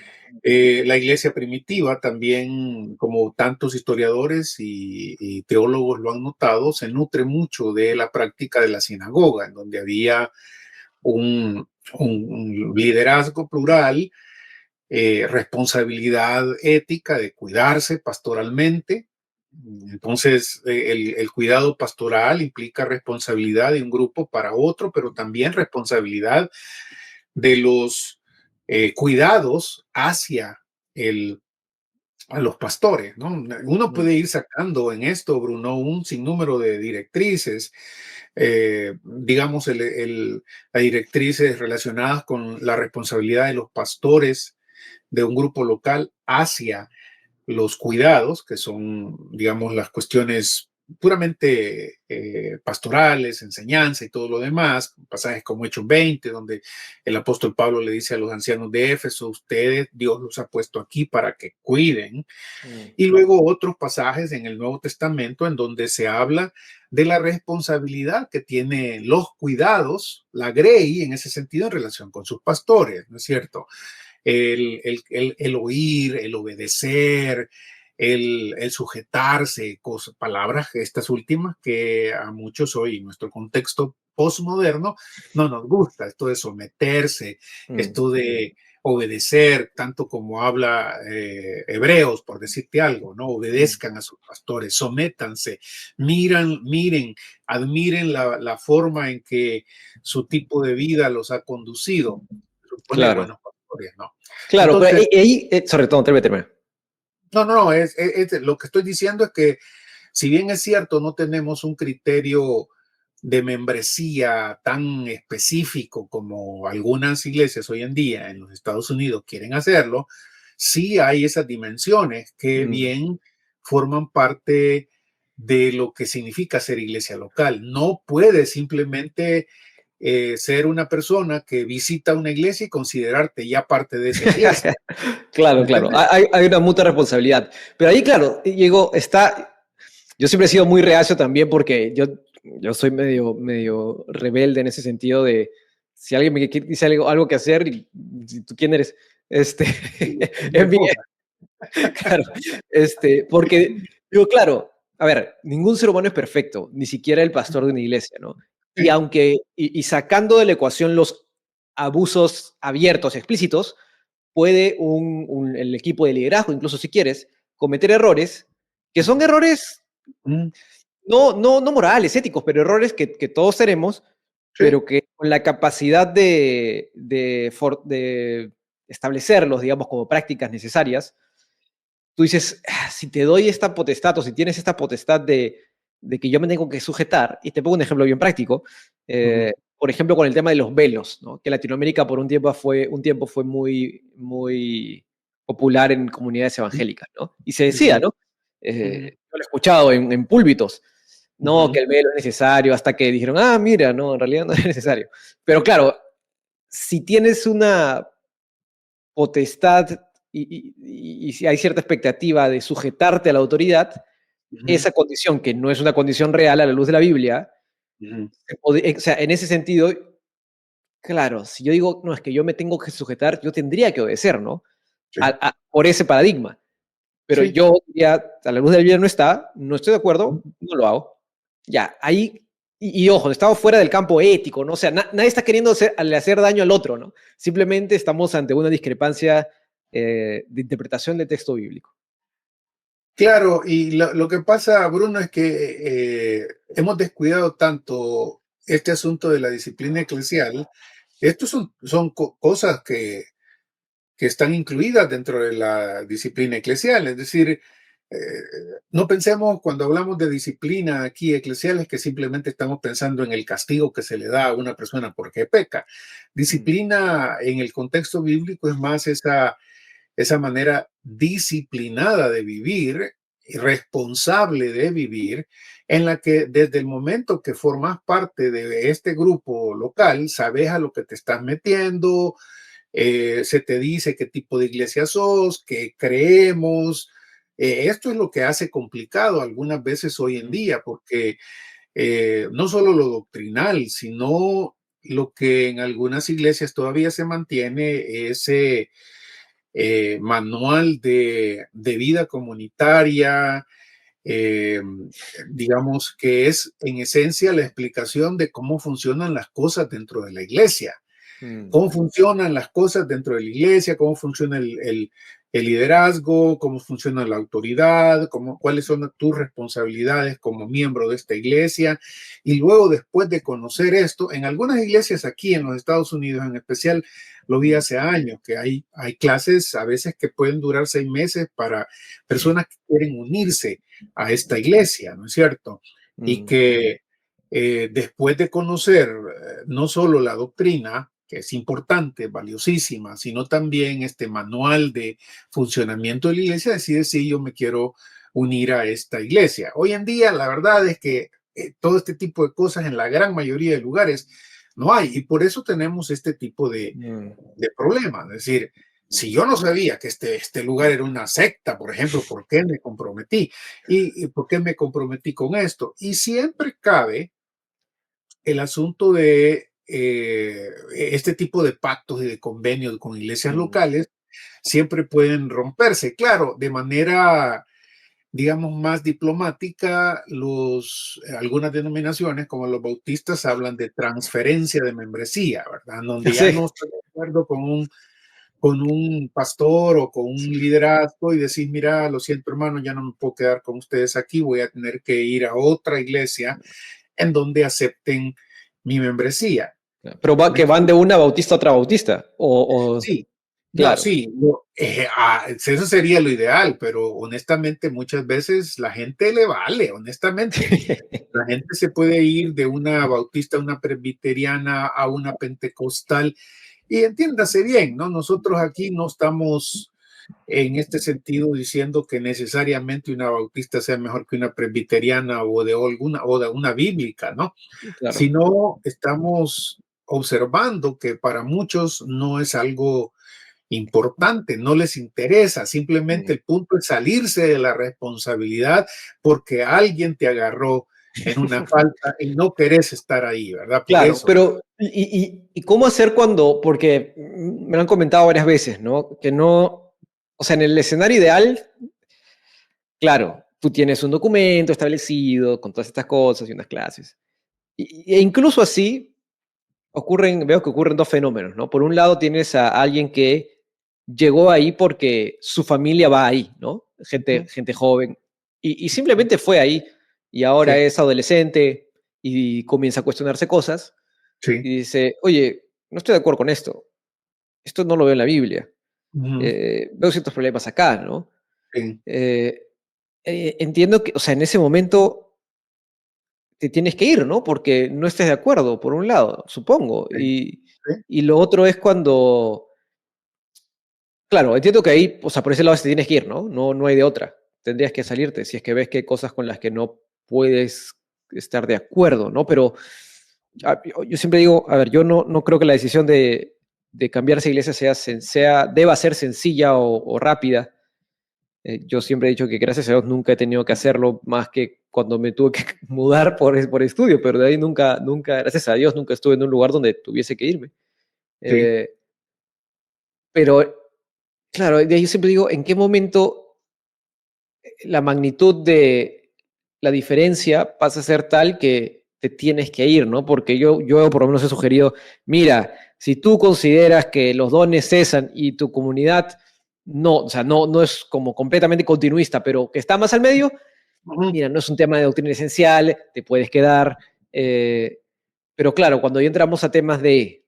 La iglesia primitiva también, como tantos historiadores y teólogos lo han notado, se nutre mucho de la práctica de la sinagoga, en donde había un liderazgo plural, responsabilidad ética de cuidarse pastoralmente. Entonces, el cuidado pastoral implica responsabilidad de un grupo para otro, pero también responsabilidad de los cuidados hacia el, a los pastores, ¿no? Uno mm, puede ir sacando en esto, Bruno, un sinnúmero de directrices, digamos, las directrices relacionadas con la responsabilidad de los pastores de un grupo local hacia los cuidados, que son, digamos, las cuestiones puramente pastorales, enseñanza y todo lo demás, pasajes como Hechos 20, donde el apóstol Pablo le dice a los ancianos de Éfeso, ustedes, Dios los ha puesto aquí para que cuiden, mm, y luego otros pasajes en el Nuevo Testamento en donde se habla de la responsabilidad que tienen los cuidados, la grey, en ese sentido, en relación con sus pastores, ¿no es cierto? El oír, el obedecer, el sujetarse, cosas, palabras, estas últimas que a muchos hoy, en nuestro contexto postmoderno, no nos gusta, esto de someterse, mm, esto de obedecer, tanto como habla Hebreos, por decirte algo, ¿no? mm. Obedezcan a sus pastores, sométanse, miren, admiren la forma en que su tipo de vida los ha conducido. Supone Claro, buenos pastores, ¿no? claro, pero Entonces, ahí, sobre todo, termina. no, lo que estoy diciendo es que si bien es cierto, no tenemos un criterio de membresía tan específico como algunas iglesias hoy en día en los Estados Unidos quieren hacerlo, sí hay esas dimensiones que Mm, bien forman parte de lo que significa ser iglesia local. No puede simplemente ser una persona que visita una iglesia y considerarte ya parte de esa iglesia. claro, ¿Me claro. entiendes? Hay una mutua responsabilidad. Pero ahí, claro, llegó, está. Yo siempre he sido muy reacio también porque yo soy medio rebelde en ese sentido de si alguien me dice algo que hacer, y si tú quién eres, este, Mi es mi, esposa. claro, porque digo, claro, a ver, ningún ser humano es perfecto, ni siquiera el pastor de una iglesia, ¿no? Y Sí. aunque, y sacando de la ecuación los abusos abiertos, explícitos, puede el equipo de liderazgo, incluso si quieres, cometer errores que son errores Mm, no morales, éticos, pero errores que todos tenemos, sí. pero que con la capacidad de establecerlos, digamos, como prácticas necesarias, tú dices, si te doy esta potestad o si tienes esta potestad de que yo me tengo que sujetar, y te pongo un ejemplo bien práctico, Ujú, por ejemplo, con el tema de los velos, ¿no? Que Latinoamérica por un tiempo fue muy popular en comunidades evangélicas, ¿no? Y se decía, ujú, ¿no? ujú, Yo lo he escuchado en púlpitos, no, ujú. que el velo es necesario, hasta que dijeron, mira, no, en realidad no es necesario. Pero claro, si tienes una potestad y si hay cierta expectativa de sujetarte a la autoridad, Ujú, esa condición, que no es una condición real a la luz de la Biblia, ujú. o sea, en ese sentido, claro, si yo digo, no, es que yo me tengo que sujetar, yo tendría que obedecer, ¿no? Sí, Por ese paradigma. Pero sí. yo, ya, a la luz de la Biblia no está, no estoy de Ujú. acuerdo, no lo hago. Ya, ahí y ojo, estamos fuera del campo ético, ¿no? O sea, nadie está queriendo hacer daño al otro, ¿no? Simplemente estamos ante una discrepancia de interpretación del texto bíblico. Claro, y lo que pasa, Bruno, es que hemos descuidado tanto este asunto de la disciplina eclesial. Estos son cosas que están incluidas dentro de la disciplina eclesial. Es decir, eh, no pensemos cuando hablamos de disciplina aquí eclesial es que simplemente estamos pensando en el castigo que se le da a una persona porque peca. Disciplina en el contexto bíblico es más esa manera disciplinada de vivir y responsable de vivir, en la que desde el momento que formas parte de este grupo local, sabes a lo que te estás metiendo, se te dice qué tipo de iglesia sos, qué creemos. Esto es lo que hace complicado algunas veces hoy en día, porque no solo lo doctrinal, sino lo que en algunas iglesias todavía se mantiene, ese manual de vida comunitaria, eh, digamos que es en esencia la explicación de cómo funcionan las cosas dentro de la iglesia, Mm. cómo funcionan las cosas dentro de la iglesia, cómo funciona el liderazgo, cómo funciona la autoridad, cuáles son tus responsabilidades como miembro de esta iglesia. Y luego, después de conocer esto, en algunas iglesias aquí en los Estados Unidos en especial, lo vi hace años, que hay clases a veces que pueden durar 6 meses para personas que quieren unirse a esta iglesia, ¿no es cierto? Y Mm. que después de conocer no solo la doctrina, que es importante, valiosísima, sino también este manual de funcionamiento de la iglesia, decide si yo me quiero unir a esta iglesia. Hoy en día, la verdad es que todo este tipo de cosas en la gran mayoría de lugares no hay, y por eso tenemos este tipo Mm. de problemas. Es decir, si yo no sabía que este lugar era una secta, por ejemplo, ¿por qué me comprometí? ¿Y por qué me comprometí con esto? Y siempre cabe el asunto de este tipo de pactos y de convenios con iglesias Mm. locales siempre pueden romperse. Claro, de manera, digamos, más diplomática, algunas denominaciones, como los bautistas, hablan de transferencia de membresía, ¿verdad? Donde ya Sí. no estoy de acuerdo con un pastor o con un liderazgo y decís, mira, lo siento hermano, ya no me puedo quedar con ustedes aquí, voy a tener que ir a otra iglesia en donde acepten mi membresía. Pero ¿Me que van de entiendes? una bautista a otra bautista. Sí, no, Claro. sí, eso sería lo ideal, pero honestamente muchas veces la gente le vale, honestamente. La gente se puede ir de una bautista a una presbiteriana a una pentecostal y entiéndase bien, ¿no? Nosotros aquí no estamos en este sentido diciendo que necesariamente una bautista sea mejor que una presbiteriana o de una bíblica, ¿no? Claro. Sino estamos observando que para muchos no es algo importante, no les interesa, simplemente Mm. el punto es salirse de la responsabilidad porque alguien te agarró en una falta y no querés estar ahí, ¿verdad? Por Claro, eso. pero ¿y cómo hacer cuando, porque me lo han comentado varias veces, ¿no? Que no, o sea, en el escenario ideal, claro, tú tienes un documento establecido con todas estas cosas y unas clases. E incluso así veo que ocurren dos fenómenos, ¿no? Por un lado tienes a alguien que llegó ahí porque su familia va ahí, ¿no? Ujú, Gente joven, y ujú, simplemente fue ahí y ahora sí, es adolescente y comienza a cuestionarse cosas sí, y dice, oye, no estoy de acuerdo con esto no lo veo en la Biblia, ujú, veo ciertos problemas acá, ¿no? sí, Eh, entiendo que, o sea, en ese momento te tienes que ir, ¿no? Porque no estés de acuerdo, por un lado, supongo. sí, sí, Y lo otro es cuando, claro, entiendo que ahí, o sea, por ese lado te tienes que ir, ¿no? No hay de otra. Tendrías que salirte si es que ves que hay cosas con las que no puedes estar de acuerdo, ¿no? Pero yo siempre digo, a ver, yo no creo que la decisión de cambiarse de iglesia deba ser sencilla o rápida. Yo siempre he dicho que gracias a Dios nunca he tenido que hacerlo más que cuando me tuve que mudar por estudio, pero de ahí nunca, gracias a Dios, nunca estuve en un lugar donde tuviese que irme. sí. Eh, pero, claro, de ahí yo siempre digo, ¿en qué momento la magnitud de la diferencia pasa a ser tal que te tienes que ir, ¿no? Porque yo por lo menos he sugerido, mira, si tú consideras que los dones cesan y tu comunidad no, o sea, no es como completamente continuista, pero que está más al medio, Ujú. mira, no es un tema de doctrina esencial, te puedes quedar, pero claro, cuando ya entramos a temas de,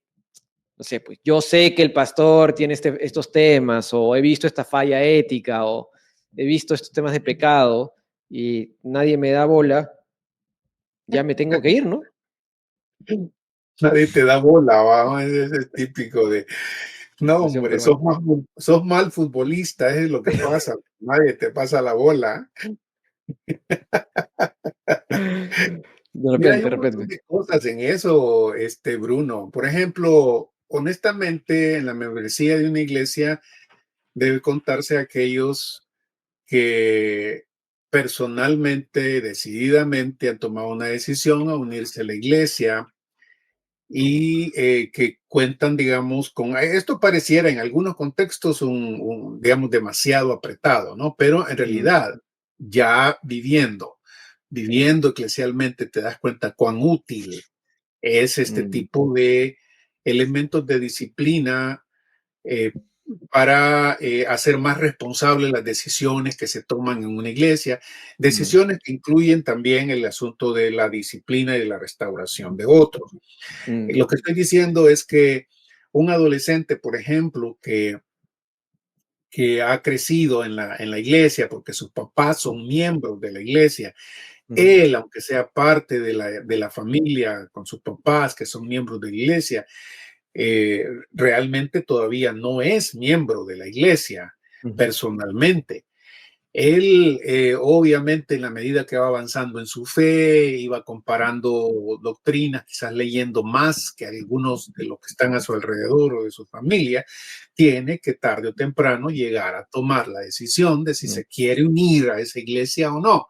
no sé, pues yo sé que el pastor tiene estos temas, o he visto esta falla ética, o he visto estos temas de pecado, y nadie me da bola, ya me tengo que ir, ¿no? Nadie te da bola, ¿va? Es típico de, no, Expresión hombre, peruana. sos mal futbolista, es lo que pasa. Nadie te pasa la bola. Mira, hay De un montón repente. de cosas en eso, Bruno. Por ejemplo, honestamente, en la membresía de una iglesia debe contarse a aquellos que personalmente, decididamente han tomado una decisión a unirse a la iglesia y que cuentan, digamos, con esto pareciera en algunos contextos digamos, demasiado apretado, ¿no? Pero en Mm, realidad, ya viviendo eclesialmente, te das cuenta cuán útil es este mm, tipo de elementos de disciplina eh, para hacer más responsables las decisiones que se toman en una iglesia, mm, decisiones que incluyen también el asunto de la disciplina y de la restauración de otros. mm, Lo que estoy diciendo es que un adolescente, por ejemplo, que ha crecido en la iglesia porque sus papás son miembros de la iglesia, mm, él, aunque sea parte de la familia con sus papás que son miembros de la iglesia, realmente todavía no es miembro de la iglesia mm, personalmente. Él, obviamente, en la medida que va avanzando en su fe, iba comparando doctrinas, quizás leyendo más que algunos de los que están a su alrededor o de su familia, tiene que tarde o temprano llegar a tomar la decisión de si mm, se quiere unir a esa iglesia o no.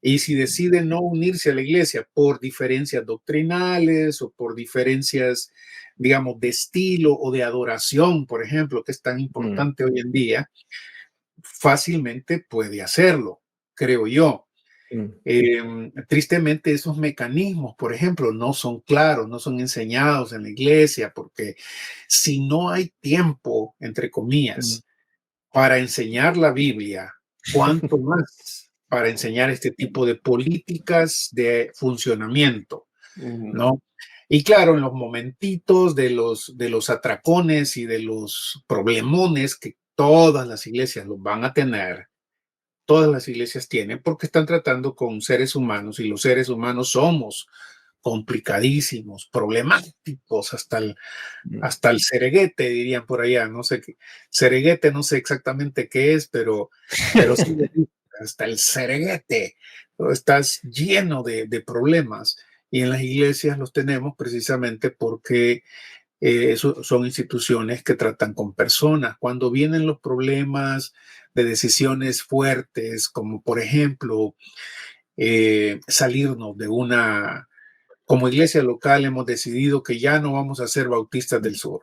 Y si decide no unirse a la iglesia por diferencias doctrinales o por diferencias, digamos, de estilo o de adoración, por ejemplo, que es tan mm, importante hoy en día, fácilmente puede hacerlo, creo yo. mm, Tristemente, esos mecanismos, por ejemplo, no son claros, no son enseñados en la iglesia, porque si no hay tiempo, entre mm. comillas, para enseñar la Biblia, ¿cuánto más para enseñar este tipo de políticas de funcionamiento? Mm, ¿No? Y claro, en los momentitos de los atracones y de los problemones que todas las iglesias los van a tener, todas las iglesias tienen, porque están tratando con seres humanos y los seres humanos somos complicadísimos, problemáticos, mm, hasta el cereguete, dirían por allá, no sé qué, cereguete, no sé exactamente qué es, pero sí, hasta el cereguete, estás lleno de problemas y en las iglesias los tenemos precisamente porque son instituciones que tratan con personas. Cuando vienen los problemas de decisiones fuertes, como por ejemplo salirnos de una, como iglesia local hemos decidido que ya no vamos a ser bautistas del sur,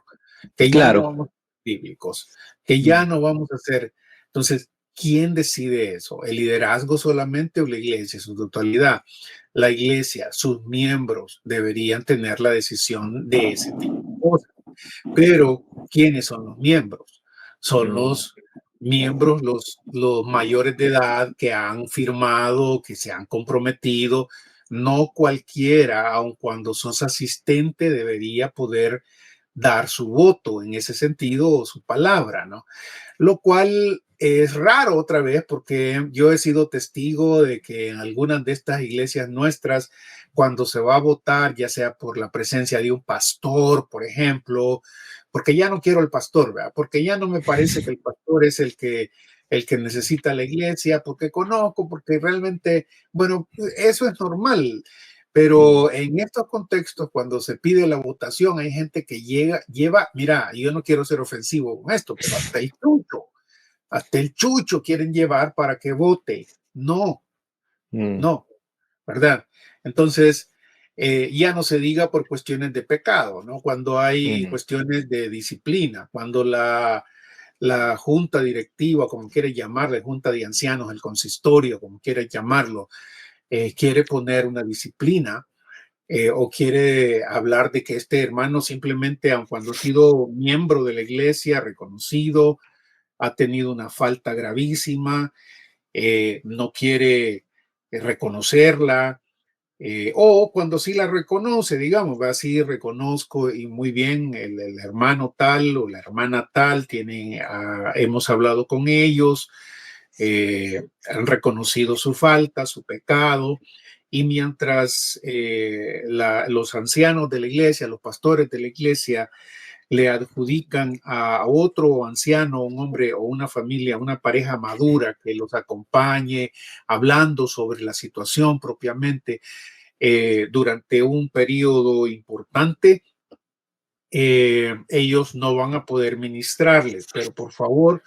que ya no claro. vamos a ser bíblicos, que ya Mm, no vamos a ser. Entonces, ¿quién decide eso? ¿El liderazgo solamente o la iglesia en su totalidad? La iglesia, sus miembros deberían tener la decisión de ese tipo de cosas. Pero, ¿quiénes son los miembros? Son mm, los miembros, los mayores de edad que han firmado, que se han comprometido. No cualquiera, aun cuando sos asistente, debería poder dar su voto en ese sentido o su palabra, ¿no? Lo cual es raro otra vez porque yo he sido testigo de que en algunas de estas iglesias nuestras, cuando se va a votar, ya sea por la presencia de un pastor, por ejemplo, porque ya no quiero el pastor, ¿verdad? Porque ya no me parece que el pastor es el que necesita la iglesia, porque conozco, porque realmente, bueno, eso es normal. mm, Pero en estos contextos, cuando se pide la votación, hay gente que lleva, mira, yo no quiero ser ofensivo con esto, pero hasta el chucho quieren llevar para que vote. No, mm, no, ¿verdad? Entonces, ya no se diga por cuestiones de pecado, ¿no? Cuando hay mm, cuestiones de disciplina, cuando la junta directiva, como quiere llamarle, junta de ancianos, el consistorio, como quiere llamarlo, quiere poner una disciplina, o quiere hablar de que este hermano simplemente, aun cuando ha sido miembro de la iglesia, reconocido, ha tenido una falta gravísima, no quiere reconocerla, o cuando sí la reconoce, digamos, va así, reconozco y muy bien, el hermano tal o la hermana tal, hemos hablado con ellos, han reconocido su falta, su pecado, y mientras los ancianos de la iglesia, los pastores de la iglesia, le adjudican a otro anciano, un hombre o una familia, una pareja madura que los acompañe hablando sobre la situación propiamente durante un periodo importante, ellos no van a poder ministrarles, pero por favor,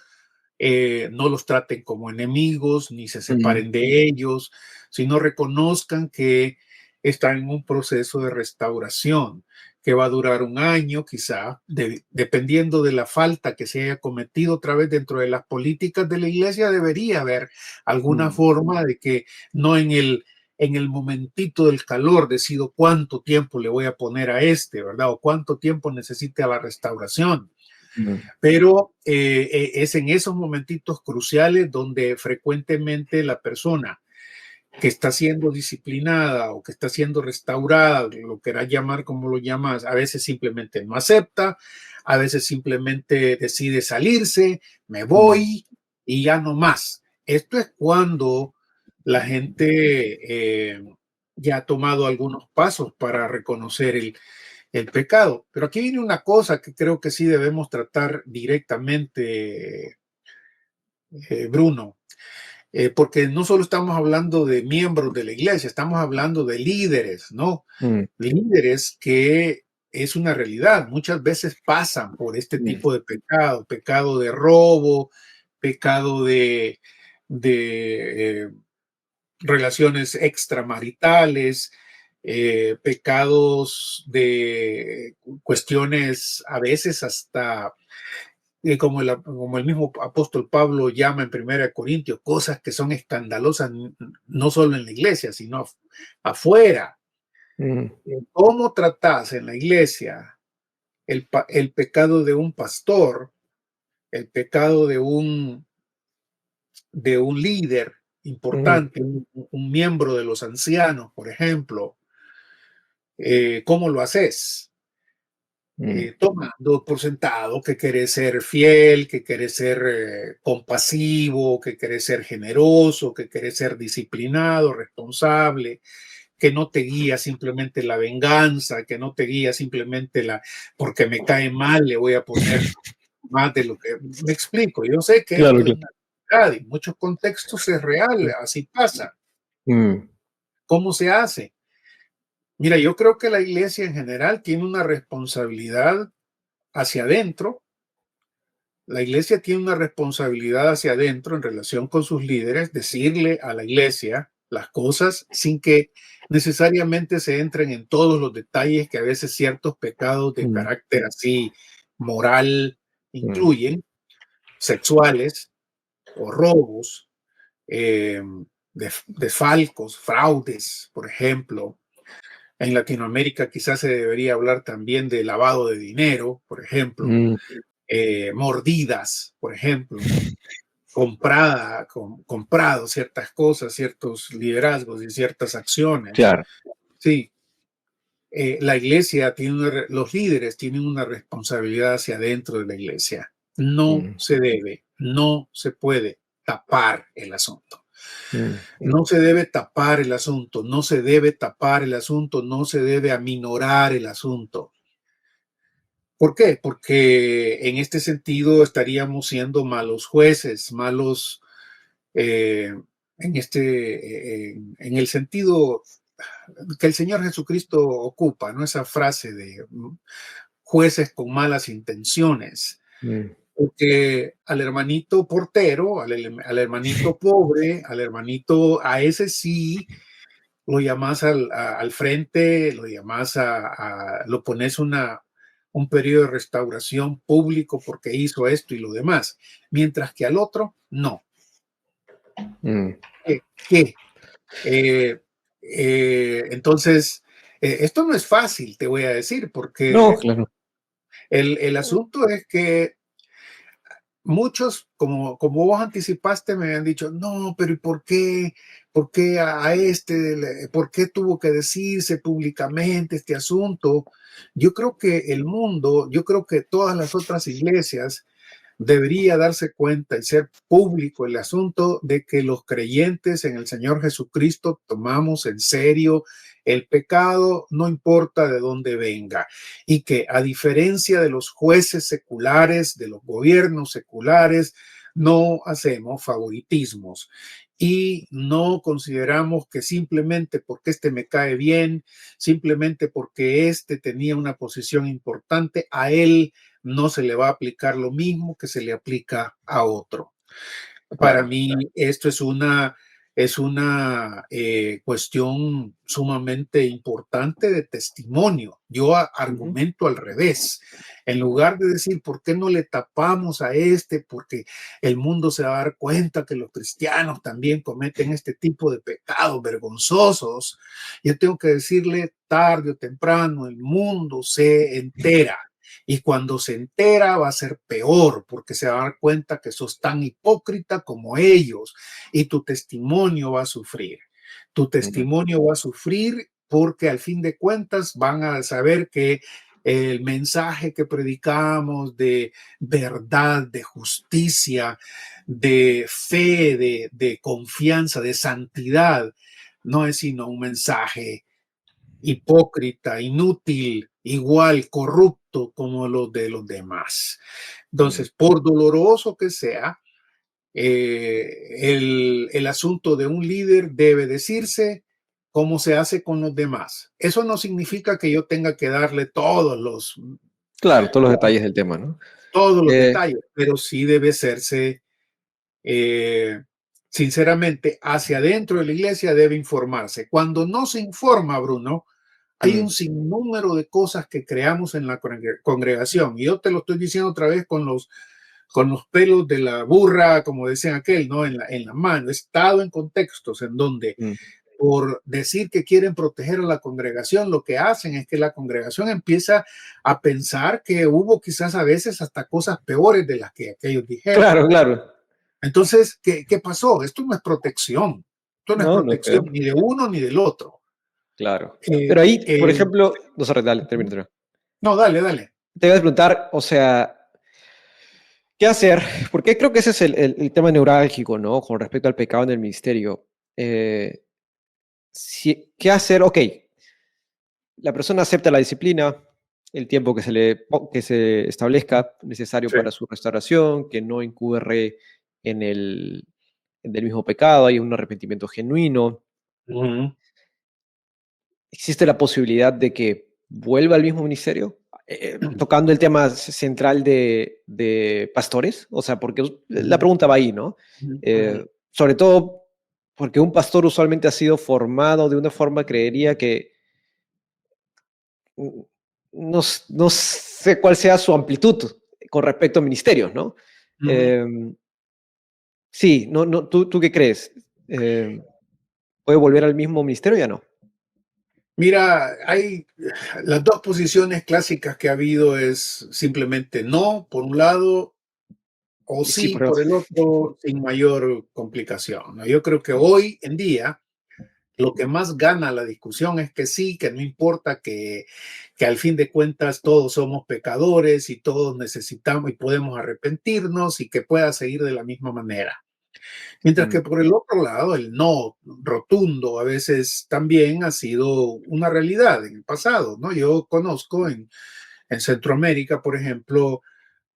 no los traten como enemigos, ni se separen de ellos, sino reconozcan que están en un proceso de restauración que va a durar un año, quizá, dependiendo de la falta que se haya cometido otra vez dentro de las políticas de la iglesia, debería haber alguna forma de que no en el momentito del calor decido cuánto tiempo le voy a poner a ¿verdad? O cuánto tiempo necesite la restauración. Pero es en esos momentitos cruciales donde frecuentemente la persona que está siendo disciplinada o que está siendo restaurada, lo querás llamar como lo llamas, a veces simplemente no acepta, a veces simplemente decide salirse, me voy y ya no más. Esto es cuando la gente ya ha tomado algunos pasos para reconocer el pecado. Pero aquí viene una cosa que creo que sí debemos tratar directamente, Bruno, porque no solo estamos hablando de miembros de la iglesia, estamos hablando de líderes, ¿no? Líderes que es una realidad, muchas veces pasan por este tipo de pecado, pecado de robo, pecado de relaciones extramaritales, pecados de cuestiones a veces hasta, como el mismo apóstol Pablo llama en 1 Corintios, cosas que son escandalosas no solo en la iglesia, sino afuera. ¿Cómo tratás en la iglesia el pecado de un pastor, el pecado de un líder importante, un miembro de los ancianos, por ejemplo? ¿Cómo lo haces? Tomando por sentado que querés ser fiel, que querés ser compasivo, que querés ser generoso, que querés ser disciplinado, responsable, que no te guía simplemente la venganza, que no te guía simplemente porque me cae mal, le voy a poner más de lo que me explico. Yo sé que Claro, esto es claro. una realidad, en muchos contextos es real, así pasa. ¿Cómo se hace? Mira, yo creo que la iglesia en general tiene una responsabilidad hacia adentro. La iglesia tiene una responsabilidad hacia adentro en relación con sus líderes, decirle a la iglesia las cosas sin que necesariamente se entren en todos los detalles que a veces ciertos pecados de carácter así moral incluyen, sexuales o robos, desfalcos, fraudes, por ejemplo. En Latinoamérica quizás se debería hablar también de lavado de dinero, por ejemplo, mordidas, por ejemplo, comprado ciertas cosas, ciertos liderazgos y ciertas acciones. Claro. Sí, la iglesia los líderes tienen una responsabilidad hacia adentro de la iglesia. No se debe, no se puede tapar el asunto. No se debe tapar el asunto, no se debe tapar el asunto, no se debe aminorar el asunto. ¿Por qué? Porque en este sentido estaríamos siendo malos jueces, malos en el sentido que el Señor Jesucristo ocupa, ¿no? Esa frase de jueces con malas intenciones. Porque al hermanito portero, al hermanito pobre, al hermanito, a ese sí lo llamas al frente, lo llamas lo pones un periodo de restauración público porque hizo esto y lo demás, mientras que al otro, no. ¿Qué? Entonces, Esto no es fácil, te voy a decir, No, porque claro. el asunto es que muchos, como vos anticipaste, me habían dicho, no, pero ¿y por qué? ¿Por qué a este? ¿Por qué tuvo que decirse públicamente este asunto? Yo creo que el mundo, yo creo que todas las otras iglesias debería darse cuenta y ser público el asunto de que los creyentes en el Señor Jesucristo tomamos en serio el pecado, no importa de dónde venga, y que a diferencia de los jueces seculares, de los gobiernos seculares, no hacemos favoritismos y no consideramos que simplemente porque este me cae bien, simplemente porque este tenía una posición importante, a él no se le va a aplicar lo mismo que se le aplica a otro. Para Claro. mí esto es una cuestión sumamente importante de testimonio. Yo Ujú. argumento al revés. En lugar de decir, ¿por qué no le tapamos a este? Porque el mundo se va a dar cuenta que los cristianos también cometen este tipo de pecados vergonzosos. Yo tengo que decirle, tarde o temprano, el mundo se entera. Y cuando se entera va a ser peor porque se va a dar cuenta que sos tan hipócrita como ellos y tu testimonio va a sufrir. Tu Mm. testimonio va a sufrir porque al fin de cuentas van a saber que el mensaje que predicamos de verdad, de justicia, de fe, de confianza, de santidad, no es sino un mensaje hipócrita, inútil, igual corrupto como los de los demás. Mm. Entonces, por doloroso que sea, el asunto de un líder debe decirse cómo se hace con los demás. Eso no significa que yo tenga que darle Claro, todos los detalles del tema, ¿no? todos los Eh, detalles, pero sí debe serse, eh, sinceramente, hacia adentro de la iglesia debe informarse. Cuando no se informa, Bruno, hay un mm, sinnúmero de cosas que creamos en la congregación. Y yo te lo estoy diciendo otra vez con los pelos de la burra, como decían aquel, ¿no? En la mano. He estado en contextos en donde mm. por decir que quieren proteger a la congregación, lo que hacen es que la congregación empieza a pensar que hubo quizás a veces hasta cosas peores de las que aquellos dijeron. Claro, claro. Entonces, ¿qué pasó? Esto no es protección. Esto no es No, no es protección feo. ni de uno ni del otro. Claro. Eh, Pero ahí, por eh, ejemplo, no, sorry, dale, termina, termina. no, dale, dale. Te voy a preguntar, o sea, ¿qué hacer? Porque creo que ese es el tema neurálgico, ¿no? Con respecto al pecado en el ministerio. Eh, ¿Qué hacer? Ok, la persona acepta la disciplina, el tiempo que se establezca necesario Sí. para su restauración, que no incurre en en el mismo pecado, hay un arrepentimiento genuino. Ujú, ¿Existe la posibilidad de que vuelva al mismo ministerio? Tocando el tema central de pastores, o sea, porque la ujú, pregunta va ahí, ¿no? ujú, Sobre todo porque un pastor usualmente ha sido formado de una forma, creería que mm, no sé cuál sea su amplitud con respecto a ministerios, ¿no? ujú. Em, sí, ¿tú qué crees? Em, ¿Puede volver al mismo ministerio o ya no? Mira, hay las dos posiciones clásicas que ha habido es simplemente no, por un lado, o Y sí, sí, pero por el otro, sin mayor complicación, ¿no? Yo creo que hoy en día lo que más gana la discusión es que sí, que no importa que al fin de cuentas todos somos pecadores y todos necesitamos y podemos arrepentirnos y que pueda seguir de la misma manera. Mientras mm, que por el otro lado, el no rotundo a veces también ha sido una realidad en el pasado, ¿no? Yo conozco en Centroamérica, por ejemplo,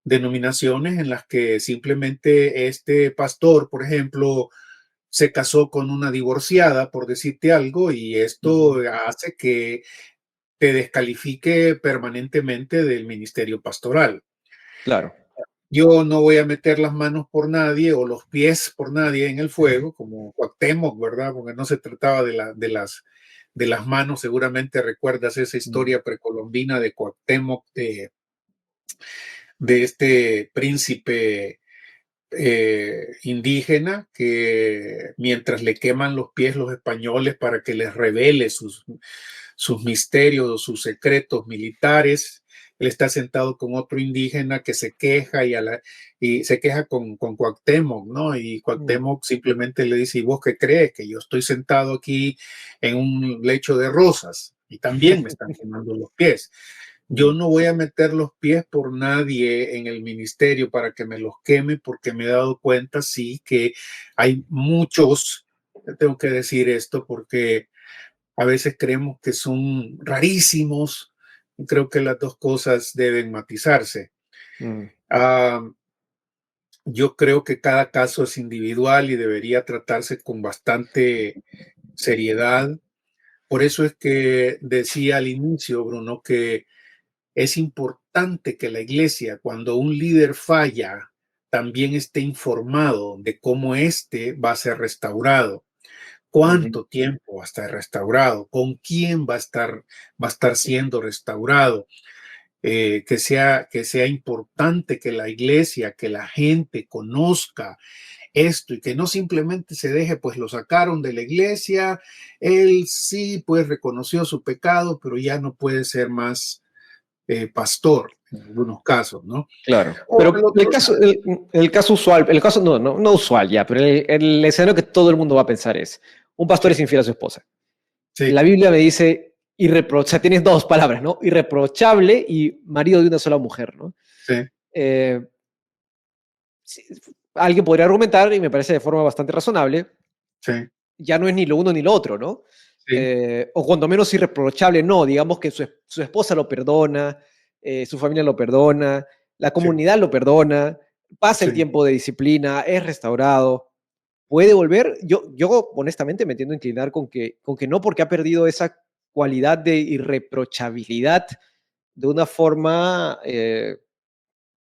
denominaciones en las que simplemente este pastor, por ejemplo, se casó con una divorciada, por decirte algo, y esto mm, hace que te descalifique permanentemente del ministerio pastoral. claro. Yo no voy a meter las manos por nadie o los pies por nadie en el fuego, como Cuauhtémoc, ¿verdad? Porque no se trataba de las manos. Seguramente recuerdas esa Mm, historia precolombina de Cuauhtémoc, de este príncipe indígena que mientras le queman los pies los españoles para que les revele sus misterios, sus secretos militares. Él está sentado con otro indígena que se queja y se queja con Cuauhtémoc, ¿no? Y Mm, Cuauhtémoc simplemente le dice, ¿y vos qué crees? Que yo estoy sentado aquí en un lecho de rosas y también me están quemando los pies. Yo mm, no voy a meter los pies por nadie en el ministerio para que me los queme, porque me he dado cuenta, sí, que hay muchos, tengo que decir esto, porque a veces creemos que son rarísimos. Creo que las dos cosas deben matizarse. mm, Ah, yo creo que cada caso es individual y debería tratarse con bastante seriedad. Por eso es que decía al inicio, Bruno, que es importante que la iglesia, cuando un líder falla, también esté informado de cómo éste va a ser restaurado, ujú, cuánto tiempo va a estar restaurado, con quién va a estar siendo restaurado. Que sea importante que la iglesia, que la gente conozca esto y que no simplemente se deje, pues lo sacaron de la iglesia, él sí, pues reconoció su pecado, pero ya no puede ser más pastor en algunos casos, ¿no? claro. O Pero el otro lado. el caso usual, el caso no usual ya, pero el escenario que todo el mundo va a pensar es, un pastor Sí, es infiel a su esposa. La sí, Biblia me dice, o sea, tienes dos palabras, ¿no? Irreprochable y marido de una sola mujer, ¿no? sí, Eh, sí, alguien podría argumentar, y me parece de forma bastante razonable, sí, ya no es ni lo uno ni lo otro, ¿no? sí, O cuando menos irreprochable, no, digamos que su esposa lo perdona, su familia lo perdona, la sí, comunidad lo perdona, pasa el sí. tiempo de disciplina, es restaurado, puede volver. Yo honestamente me tiendo a inclinar con que no, porque ha perdido esa cualidad de irreprochabilidad de una forma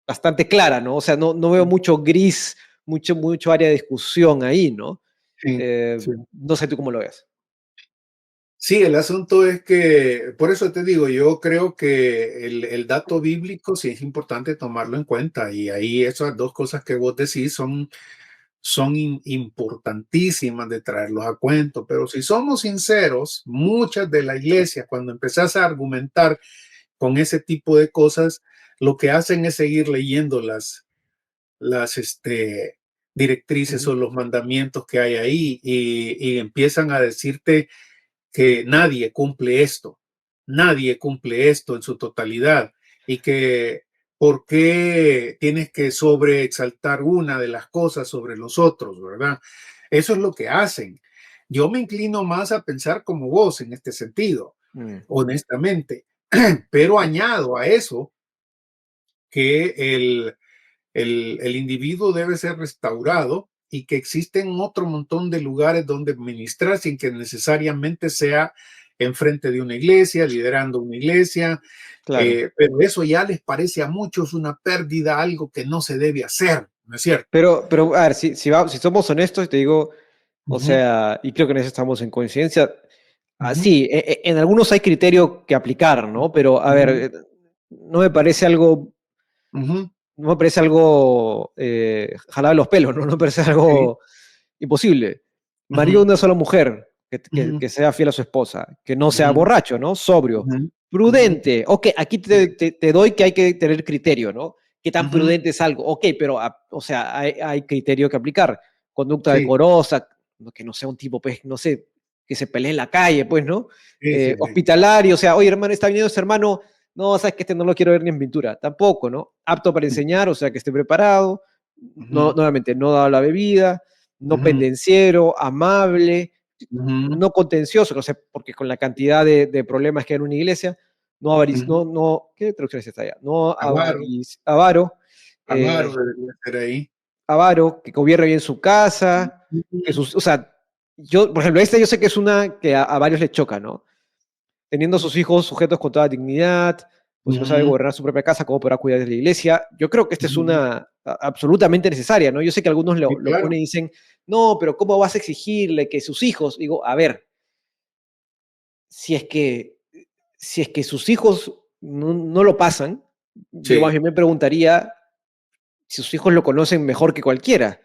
bastante clara, ¿no? O sea, no veo mucho gris, mucho área de discusión ahí, ¿no? Sí, sí. No sé tú cómo lo ves. Sí, el asunto es que, por eso te digo, yo creo que el dato bíblico sí es importante tomarlo en cuenta y ahí esas dos cosas que vos decís son importantísimas de traerlos a cuento, pero si somos sinceros, muchas de la iglesia, cuando empezás a argumentar con ese tipo de cosas, lo que hacen es seguir leyendo las directrices Ujú, o los mandamientos que hay ahí y empiezan a decirte que nadie cumple esto en su totalidad y que por qué tienes que sobreexaltar una de las cosas sobre los otros, ¿verdad? Eso es lo que hacen. Yo me inclino más a pensar como vos en este sentido, mm, honestamente, pero añado a eso que el individuo debe ser restaurado y que existen otro montón de lugares donde ministrar sin que necesariamente sea enfrente de una iglesia, liderando una iglesia, claro. pero eso ya les parece a muchos una pérdida, algo que no se debe hacer, ¿no es cierto? Pero a ver, si somos honestos, te digo, o Ujú, sea, y creo que en eso estamos en coincidencia, ujú, sí, en algunos hay criterio que aplicar, ¿no? Pero, a ver, ujú, no me parece algo, ujú, no me parece algo jalado de los pelos, ¿no? No me parece sí, algo imposible. Marido de ujú, una sola mujer, ujú, que sea fiel a su esposa, que no sea ujú, borracho, ¿no? Sobrio, ujú, ujú, prudente. Ok, aquí sí, te doy que hay que tener criterio, ¿no? ¿Qué tan ujú, prudente es algo? Ok, pero, o sea, hay criterio que aplicar. Conducta sí, decorosa, que no sea un tipo, pues, no sé, que se pelee en la calle, pues, ¿no? sí, sí, sí, Hospitalario, o sea, oye, hermano, está viniendo ese hermano, no, sabes que este no lo quiero ver ni en pintura, tampoco, ¿no? Apto para enseñar, o sea, que esté preparado, no, ujú, nuevamente, no da la bebida, no ujú, pendenciero, amable, ujú, no contencioso, no sé, porque con la cantidad de problemas que hay en una iglesia, ujú. ¿qué traducción es esta ya? No Avaro, avaro, avaro eh, debería ser ahí. avaro, que gobierne bien su casa, Ujú, o sea, yo, por ejemplo, esta yo sé que es una que a varios les choca, ¿no? Teniendo a sus hijos sujetos con toda dignidad, pues si no sabe ujú, gobernar su propia casa, ¿cómo podrá cuidar de la iglesia? Yo creo que esta es ujú. una absolutamente necesaria, ¿no? Yo sé que algunos Sí, lo claro. ponen y dicen, no, pero ¿cómo vas a exigirle que sus hijos? Digo, a ver, si es que, si es que sus hijos no lo pasan, yo más Sí, bien me preguntaría si sus hijos lo conocen mejor que cualquiera.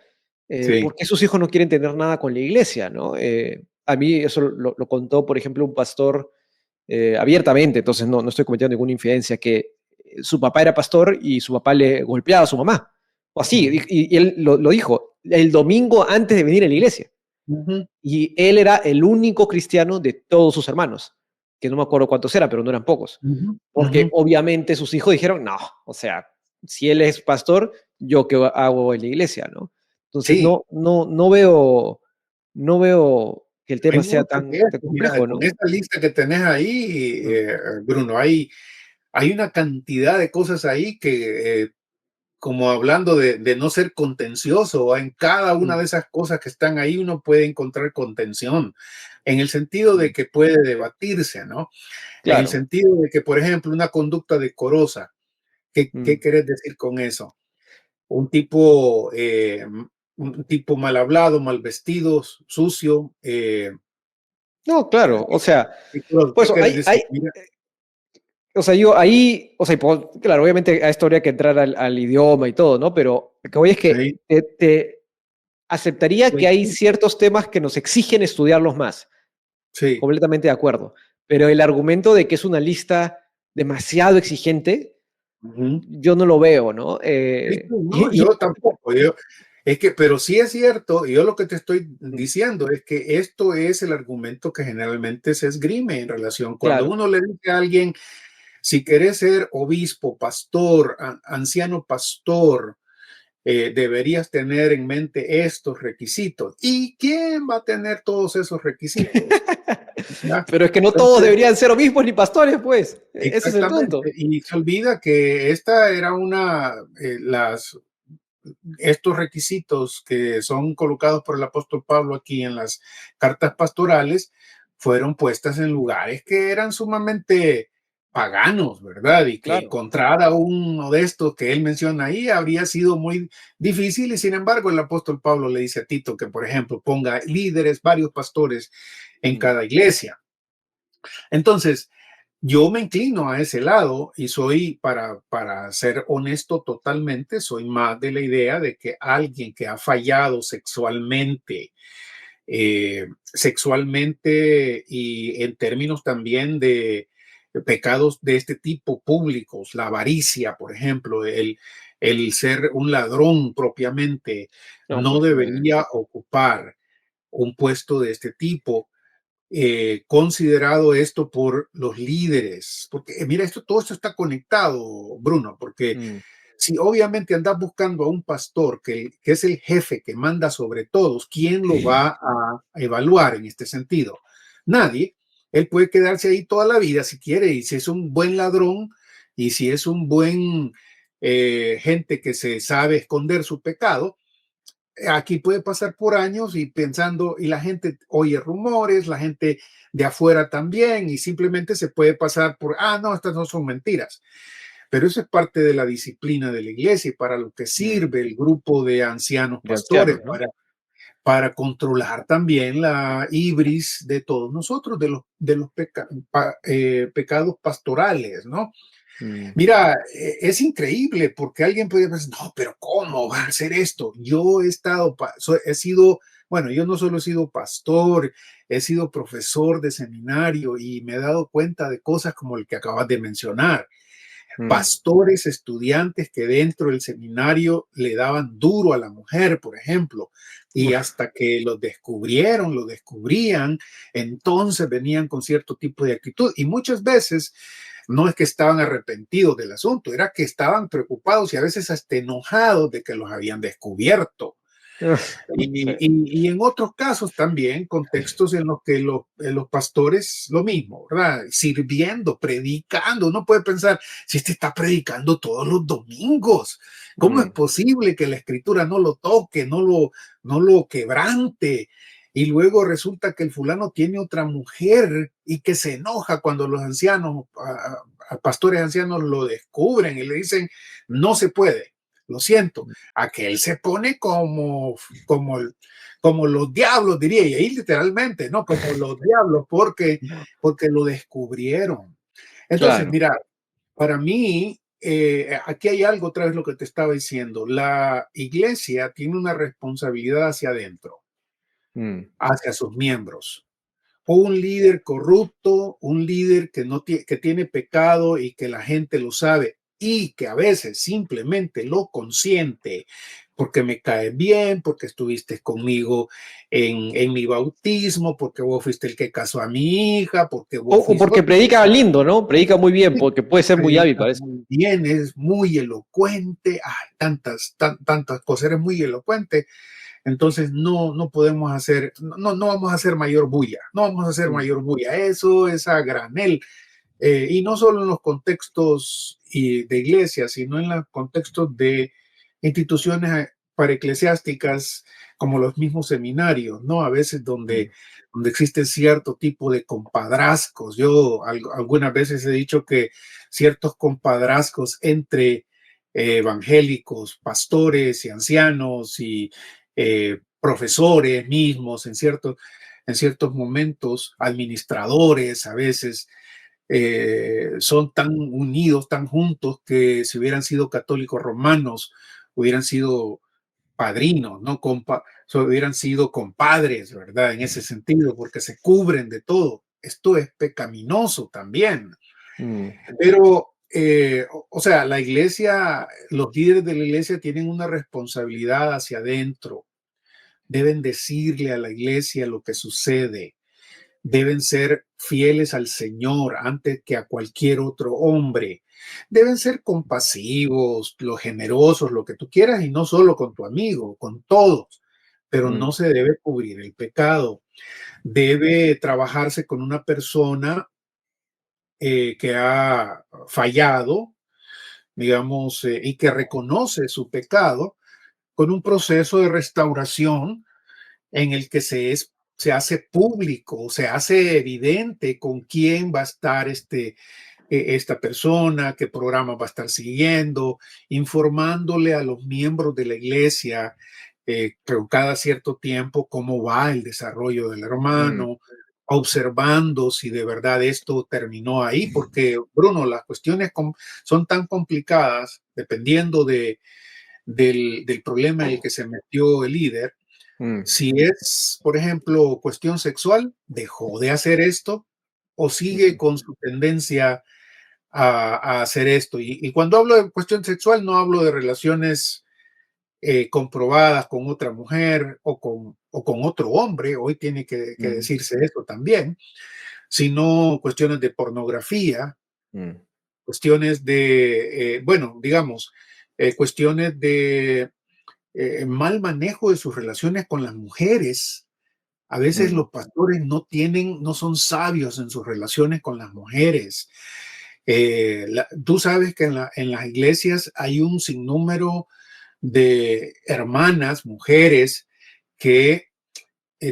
¿Por sí. qué sus hijos no quieren tener nada con la iglesia, no? A mí eso lo contó, por ejemplo, un pastor abiertamente, entonces no estoy cometiendo ninguna infidencia, que su papá era pastor y su papá le golpeaba a su mamá, o así, Ujú, y él lo dijo el domingo antes de venir a la iglesia. ujú, Y él era el único cristiano de todos sus hermanos, que no me acuerdo cuántos eran, pero no eran pocos. ujú, ujú. Porque obviamente sus hijos dijeron, no, o sea, si él es pastor, ¿yo qué hago en la iglesia, no? Entonces Sí, no veo que el tema hay sea mucho de tan esto. Mira, complejo, con ¿no? esta lista que tenés ahí, Mm, Bruno, hay una cantidad de cosas ahí que, como hablando de no ser contencioso, en cada una mm, de esas cosas que están ahí uno puede encontrar contención, en el sentido de mm. que puede debatirse, ¿no? En el Claro. sentido de que, por ejemplo, una conducta decorosa, ¿qué Mm. querés decir con eso? Un tipo, un tipo mal hablado, mal vestido, sucio, No, claro, o sea, por ¿qué eso querés decir? Mira, o sea, yo ahí, o sea, claro, obviamente a esto habría que entrar al idioma y todo, ¿no? Pero lo que voy es sí, que te aceptaría que hay sí, ciertos temas que nos exigen estudiarlos más, sí. completamente de acuerdo. Pero el argumento de que es una lista demasiado exigente, Ujú. yo no lo veo, ¿no? Sí, no, yo tampoco. Es que, pero sí es cierto, y yo lo que te estoy diciendo es que esto es el argumento que generalmente se esgrime en relación. Cuando claro. uno le dice a alguien, si querés ser obispo, pastor, anciano pastor, deberías tener en mente estos requisitos. ¿Y quién va a tener todos esos requisitos? ¿Ya? Pero es que no todos Entonces, deberían ser obispos ni pastores, pues. Ese es el punto. exactamente. Y se olvida que esta era estos requisitos que son colocados por el apóstol Pablo aquí en las cartas pastorales fueron puestas en lugares que eran sumamente paganos, ¿verdad? Y que Claro. encontrar a uno de estos que él menciona ahí habría sido muy difícil y sin embargo el apóstol Pablo le dice a Tito que, por ejemplo, ponga líderes, varios pastores en Mm, cada iglesia. Entonces, yo me inclino a ese lado y soy, para ser honesto totalmente, soy más de la idea de que alguien que ha fallado sexualmente y en términos también de pecados de este tipo públicos, la avaricia, por ejemplo, el ser un ladrón propiamente, no, no pues, debería ocupar un puesto de este tipo, considerado esto por los líderes, porque mira, todo esto está conectado, Bruno, porque mm, si obviamente andas buscando a un pastor que es el jefe que manda sobre todos, ¿quién lo va a evaluar en este sentido? Nadie. Él puede quedarse ahí toda la vida si quiere, y si es un buen ladrón, y si es un buen gente que se sabe esconder su pecado, aquí puede pasar por años y pensando, y la gente oye rumores, la gente de afuera también, y simplemente se puede pasar por, no, estas no son mentiras. Pero eso es parte de la disciplina de la iglesia y para lo que mm, sirve el grupo de ancianos de pastores, ancianos, ¿no? para controlar también la ibris de todos nosotros, de los pecados pastorales, ¿no? Mm, Mira, es increíble porque alguien puede pensar, no, pero ¿cómo va a hacer esto? Yo he sido, bueno, yo no solo he sido pastor, he sido profesor de seminario y me he dado cuenta de cosas como el que acabas de mencionar. mm, Pastores, estudiantes que dentro del seminario le daban duro a la mujer, por ejemplo, y uf, hasta que lo descubrían, entonces venían con cierto tipo de actitud y muchas veces no es que estaban arrepentidos del asunto, era que estaban preocupados y a veces hasta enojados de que los habían descubierto. Y, sí, y en otros casos también, contextos en los que los pastores lo mismo, ¿verdad? Sirviendo, predicando. Uno puede pensar, si este está predicando todos los domingos, ¿cómo es mm, posible que la escritura no lo toque, no lo quebrante? Y luego resulta que el fulano tiene otra mujer y que se enoja cuando los ancianos, pastores ancianos lo descubren y le dicen, no se puede, lo siento. Aquel se pone como, como los diablos, diría, y ahí literalmente, ¿no? Como los diablos, porque lo descubrieron. Entonces, claro. mira, para mí, aquí hay algo otra vez lo que te estaba diciendo. La iglesia tiene una responsabilidad hacia adentro, Mm, hacia sus miembros. o un líder corrupto, un líder que, no que tiene pecado y que la gente lo sabe y que a veces simplemente lo consiente porque me cae bien, porque estuviste conmigo en mi bautismo, porque vos fuiste el que casó a mi hija, porque vos O fuiste... porque predica lindo, ¿no? Predica muy bien, porque puede ser muy hábil Predica para eso. muy bien, es muy elocuente, ay, tantas cosas, eres muy elocuente. Entonces no podemos hacer, no vamos a hacer mayor bulla, no vamos a hacer Mm, mayor bulla. Eso es a granel. Y no solo en los contextos de iglesia, sino en los contextos de instituciones para eclesiásticas como los mismos seminarios, ¿no? A veces mm, donde existe cierto tipo de compadrazgos. Yo algunas veces he dicho que ciertos compadrazgos entre evangélicos, pastores y ancianos y profesores mismos en ciertos momentos, administradores a veces, son tan unidos, tan juntos, que si hubieran sido católicos romanos, hubieran sido padrinos, ¿no? Hubieran sido compadres, ¿verdad? En ese sentido, porque se cubren de todo. Esto es pecaminoso también. mm, Pero, o sea, la iglesia, los líderes de la iglesia tienen una responsabilidad hacia adentro. Deben decirle a la iglesia lo que sucede, deben ser fieles al Señor antes que a cualquier otro hombre. Deben ser compasivos, lo generosos, lo que tú quieras, y no solo con tu amigo, con todos. Pero mm, no se debe cubrir el pecado. Debe trabajarse con una persona que ha fallado, digamos, y que reconoce su pecado, con un proceso de restauración en el que se hace público, se hace evidente con quién va a estar esta persona, qué programa va a estar siguiendo, informándole a los miembros de la iglesia pero cada cierto tiempo cómo va el desarrollo del mm. hermano, observando si de verdad esto terminó ahí, porque Bruno, las cuestiones son tan complicadas dependiendo del problema en el que se metió el líder. Mm, Si es, por ejemplo, cuestión sexual, dejó de hacer esto o sigue mm, con su tendencia a hacer esto. Y cuando hablo de cuestión sexual, no hablo de relaciones comprobadas con otra mujer o con otro hombre, hoy tiene que mm, decirse eso también, sino cuestiones de pornografía, mm, cuestiones de, bueno, digamos, cuestiones de mal manejo de sus relaciones con las mujeres. A veces mm. los pastores no son sabios en sus relaciones con las mujeres. Tú sabes que en las iglesias hay un sinnúmero de hermanas, mujeres, que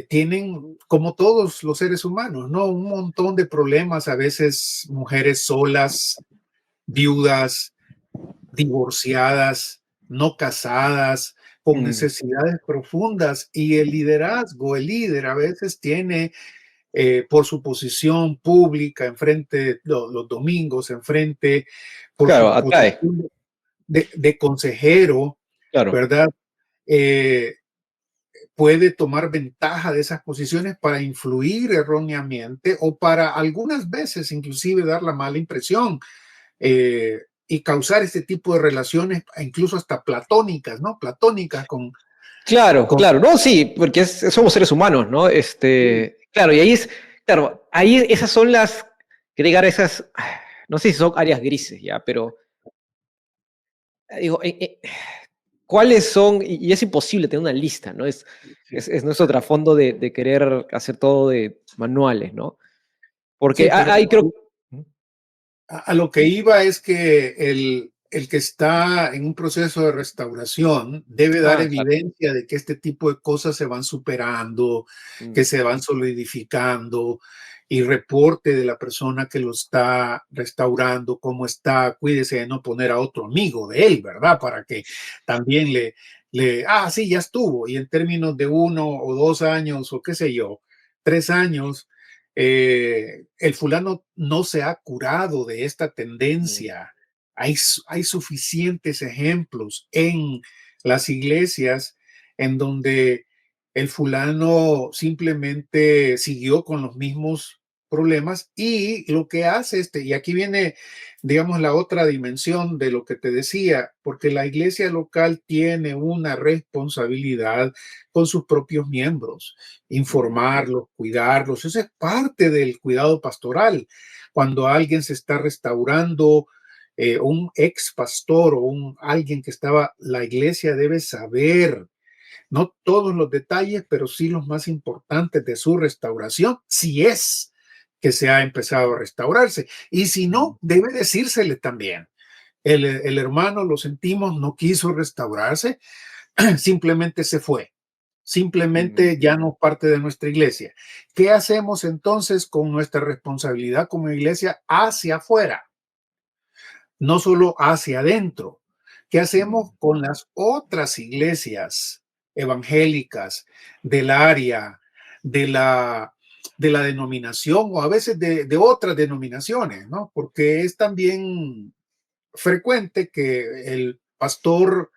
tienen, como todos los seres humanos, ¿no? Un montón de problemas, a veces mujeres solas, viudas, divorciadas, no casadas, con Mm, necesidades profundas y el liderazgo, el líder a veces tiene por su posición pública enfrente los domingos, enfrente por claro, su atrae, posición de consejero, claro. ¿verdad? Eh, puede tomar ventaja de esas posiciones para influir erróneamente o para algunas veces inclusive dar la mala impresión y causar este tipo de relaciones, incluso hasta platónicas, ¿no? Platónicas Claro, con claro, no, sí, porque somos seres humanos, ¿no? Claro, y ahí claro, ahí esas son que llegar a esas, no sé si son áreas grises ya, pero digo, ¿cuáles son? Y es imposible tener una lista, ¿no? sí, Es nuestro trasfondo de querer hacer todo de manuales, ¿no? sí, Porque pero hay, creo. a lo que iba es que el que está en un proceso de restauración debe dar Ah, claro. evidencia de que este tipo de cosas se van superando, que Mm, se van solidificando y reporte de la persona que lo está restaurando, cómo está, cuídese de no poner a otro amigo de él, ¿verdad? Para que también sí, ya estuvo. Y en términos de 1 o 2 años o qué sé yo, 3 años, el fulano no se ha curado de esta mm, tendencia. Hay suficientes ejemplos en las iglesias en donde el fulano simplemente siguió con los mismos problemas y lo que hace y aquí viene, digamos, la otra dimensión de lo que te decía, porque la iglesia local tiene una responsabilidad con sus propios miembros, informarlos, cuidarlos, eso es parte del cuidado pastoral. Cuando alguien se está restaurando, un ex pastor o alguien que estaba, la iglesia debe saber no todos los detalles, pero sí los más importantes de su restauración, si es que se ha empezado a restaurarse. Y si no, debe decírsele también. El hermano, lo sentimos, no quiso restaurarse, simplemente se fue. Simplemente ya no es parte de nuestra iglesia. ¿Qué hacemos entonces con nuestra responsabilidad como iglesia hacia afuera? No solo hacia adentro. ¿Qué hacemos con las otras iglesias evangélicas del área, de la denominación o a veces de otras denominaciones, ¿no? Porque es también frecuente que el pastor,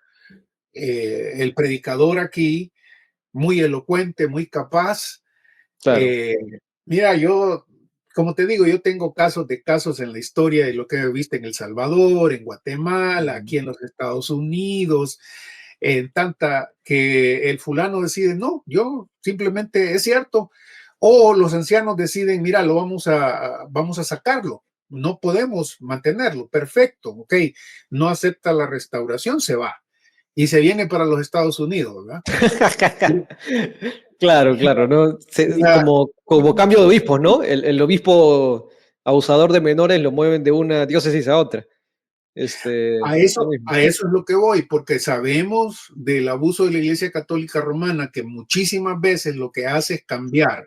el predicador aquí, muy elocuente, muy capaz, Claro. eh, mira, yo, como te digo, yo tengo casos en la historia de lo que he visto en El Salvador, en Guatemala, aquí en los Estados Unidos, en tanta que el fulano decide, no, yo simplemente es cierto, o los ancianos deciden, mira, vamos a sacarlo, no podemos mantenerlo, perfecto, ok, no acepta la restauración, se va y se viene para los Estados Unidos, ¿verdad? Claro, claro, ¿no? Como cambio de obispos, ¿no? El obispo abusador de menores lo mueven de una diócesis a otra. Lo mismo. A eso es lo que voy, porque sabemos del abuso de la Iglesia Católica Romana, que muchísimas veces lo que hace es cambiar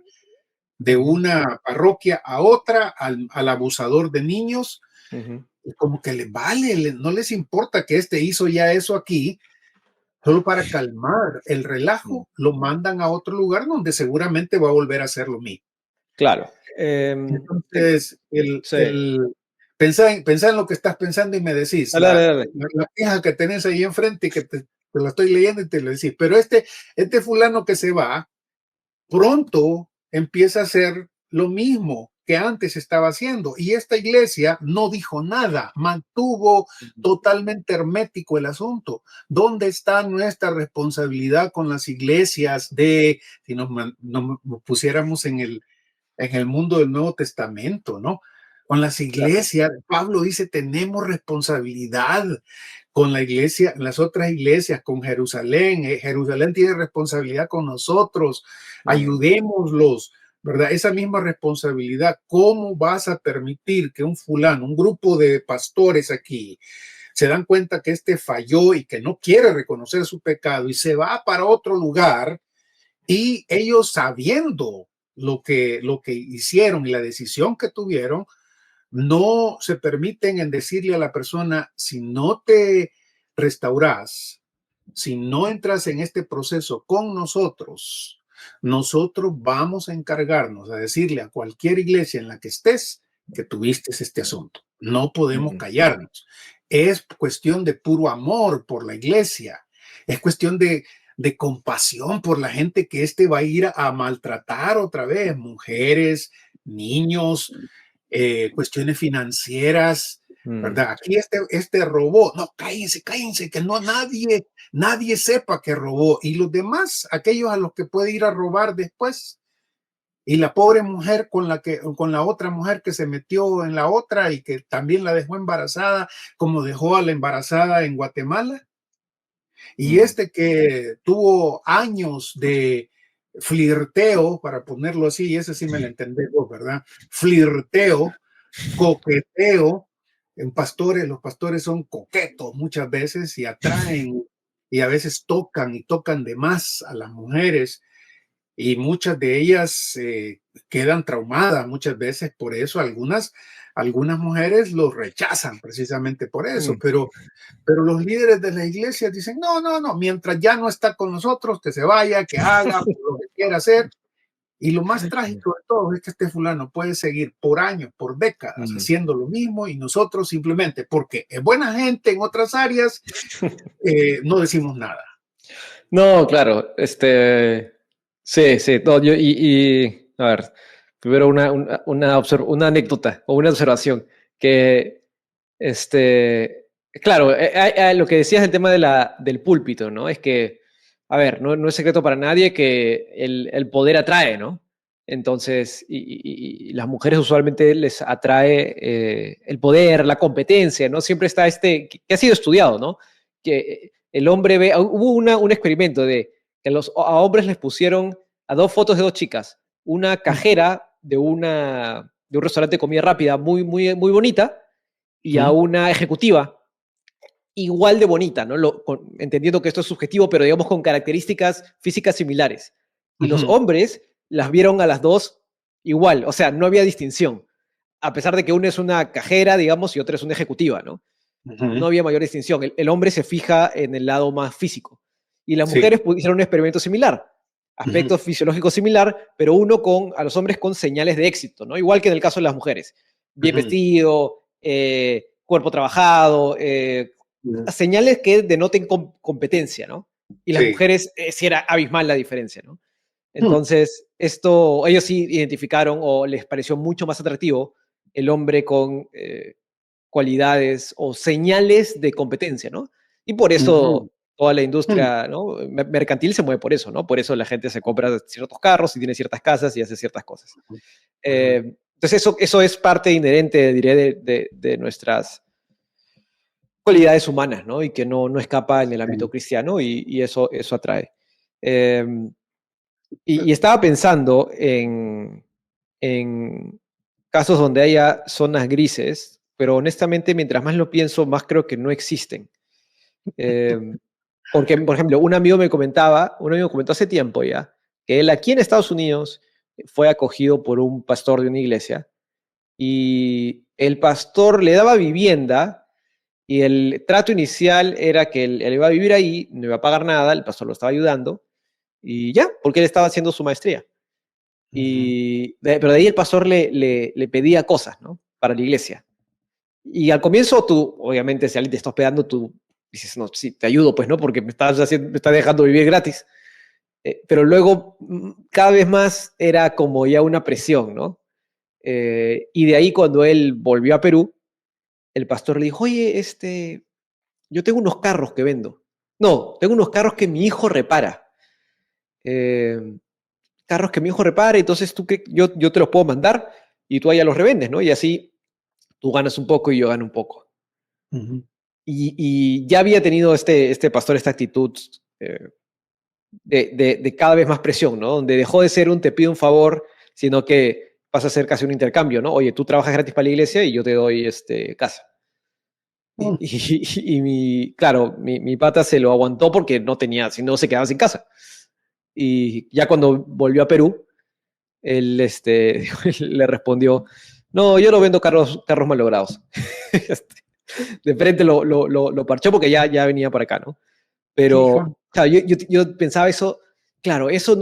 de Ujú, una parroquia a otra al abusador de niños, ujú, como que les vale, no les importa que este hizo ya eso aquí, solo para calmar el relajo, lo mandan a otro lugar donde seguramente va a volver a hacer lo mismo. claro. Entonces, Sí. pensá en lo que estás pensando y me decís, Dale, dale, dale. la queja que tenés ahí enfrente y que te la estoy leyendo y te lo decís, pero este fulano que se va, pronto empieza a hacer lo mismo que antes estaba haciendo. Y esta iglesia no dijo nada, mantuvo totalmente hermético el asunto. ¿Dónde está nuestra responsabilidad con las iglesias si nos pusiéramos en el mundo del Nuevo Testamento, ¿no? Con las Claro. iglesias, Pablo dice, tenemos responsabilidad con la iglesia, las otras iglesias, con Jerusalén. Jerusalén tiene responsabilidad con nosotros, ayudémoslos, ¿verdad? Esa misma responsabilidad. ¿Cómo vas a permitir que un fulano, un grupo de pastores aquí, se dan cuenta que este falló y que no quiere reconocer su pecado y se va para otro lugar? Y ellos sabiendo lo que hicieron y la decisión que tuvieron, no se permiten en decirle a la persona, si no te restauras, si no entras en este proceso con nosotros, nosotros vamos a encargarnos a decirle a cualquier iglesia en la que estés que tuviste este asunto. No podemos Ujú, callarnos. Es cuestión de puro amor por la iglesia. Es cuestión de compasión por la gente que va a ir a maltratar otra vez, mujeres, niños, cuestiones financieras, mm. ¿verdad? Aquí este robó, no, cállense, cállense, que no nadie sepa que robó. Y los demás, aquellos a los que puede ir a robar después. Y la pobre mujer con la otra mujer que se metió en la otra y que también la dejó embarazada, como dejó a la embarazada en Guatemala. Y Mm. este que tuvo años de flirteo, para ponerlo así, y ese sí me lo entendés vos, ¿verdad? Flirteo, coqueteo. Los pastores son coquetos muchas veces y atraen y a veces tocan y tocan de más a las mujeres y muchas de ellas quedan traumadas muchas veces por eso. Algunas mujeres los rechazan precisamente por eso, Mm. pero los líderes de la iglesia dicen, no, no, no, mientras ya no está con nosotros, que se vaya, que haga lo que quiera hacer. Y lo más trágico de todo es que este fulano puede seguir por años, por décadas, Mm. haciendo lo mismo y nosotros simplemente, porque es buena gente en otras áreas, no decimos nada. No, claro, Sí, sí. No, a ver, primero una anécdota o una observación que, claro, lo que decías del tema del púlpito, ¿no? Es que, a ver, no es secreto para nadie que el poder atrae, ¿no? Entonces, y las mujeres usualmente les atrae el poder, la competencia, ¿no? Siempre está que ha sido estudiado, ¿no? Que el hombre ve, hubo un experimento de que a hombres les pusieron a dos fotos de dos chicas, una cajera de un restaurante de comida rápida muy, muy, muy bonita y a Ujú, una ejecutiva igual de bonita, ¿no? Entendiendo que esto es subjetivo, pero digamos con características físicas similares. Y los ujú, hombres las vieron a las dos igual, o sea, no había distinción, a pesar de que una es una cajera, digamos, y otra es una ejecutiva, ¿no? No ujú. había mayor distinción. El hombre se fija en el lado más físico. Y las Sí. mujeres hicieron un experimento similar, Ujú, aspecto fisiológico similar, pero uno a los hombres con señales de éxito, ¿no? Igual que en el caso de las mujeres. Bien ujú, vestido, cuerpo trabajado, ujú. señales que denoten competencia, ¿no? Y las Sí. mujeres, sí era abismal la diferencia, ¿no? Mm, Entonces, ellos sí identificaron o les pareció mucho más atractivo el hombre con cualidades o señales de competencia, ¿no? Y por ujú, eso toda la mm, industria, ¿no? Mercantil se mueve por eso, ¿no? Por eso la gente se compra ciertos carros y tiene ciertas casas y hace ciertas cosas. ujú. Entonces eso es parte inherente, diré, de nuestras cualidades humanas, ¿no? Y que no escapa en el ámbito Sí. cristiano y eso atrae. Eh, y estaba pensando en casos donde haya zonas grises, pero honestamente, mientras más lo pienso, más creo que no existen. Eh, Porque, por ejemplo, un amigo comentó hace tiempo ya, que él aquí en Estados Unidos fue acogido por un pastor de una iglesia y el pastor le daba vivienda y el trato inicial era que él iba a vivir ahí, no iba a pagar nada, el pastor lo estaba ayudando y ya, porque él estaba haciendo su maestría. Ujú. Pero de ahí el pastor le pedía cosas, ¿no? Para la iglesia. Y al comienzo tú, obviamente, si alguien te está hospedando, tú dices, no, sí, te ayudo, pues, ¿no? Porque me estás dejando vivir gratis. Pero luego, cada vez más era como ya una presión, ¿no? Y de ahí cuando él volvió a Perú, el pastor le dijo, oye, yo tengo unos carros que vendo. No, tengo unos carros que mi hijo repara. Eh, Carros que mi hijo repara, entonces yo te los puedo mandar y tú allá los revendes, ¿no? Y así tú ganas un poco y yo gano un poco. Ujú. Y ya había tenido este pastor esta actitud eh, de cada vez más presión, ¿no? Donde dejó de ser un te pido un favor, sino que pasa a ser casi un intercambio, ¿no? Oye, tú trabajas gratis para la iglesia y yo te doy casa. Mm, Claro, mi pata se lo aguantó porque no tenía, si no se quedaba sin casa. Y ya cuando volvió a Perú, él le respondió, no, yo no vendo carros malogrados. De frente lo parchó porque ya venía para acá, ¿no? hija. Pero, claro, yo pensaba eso, claro, eso o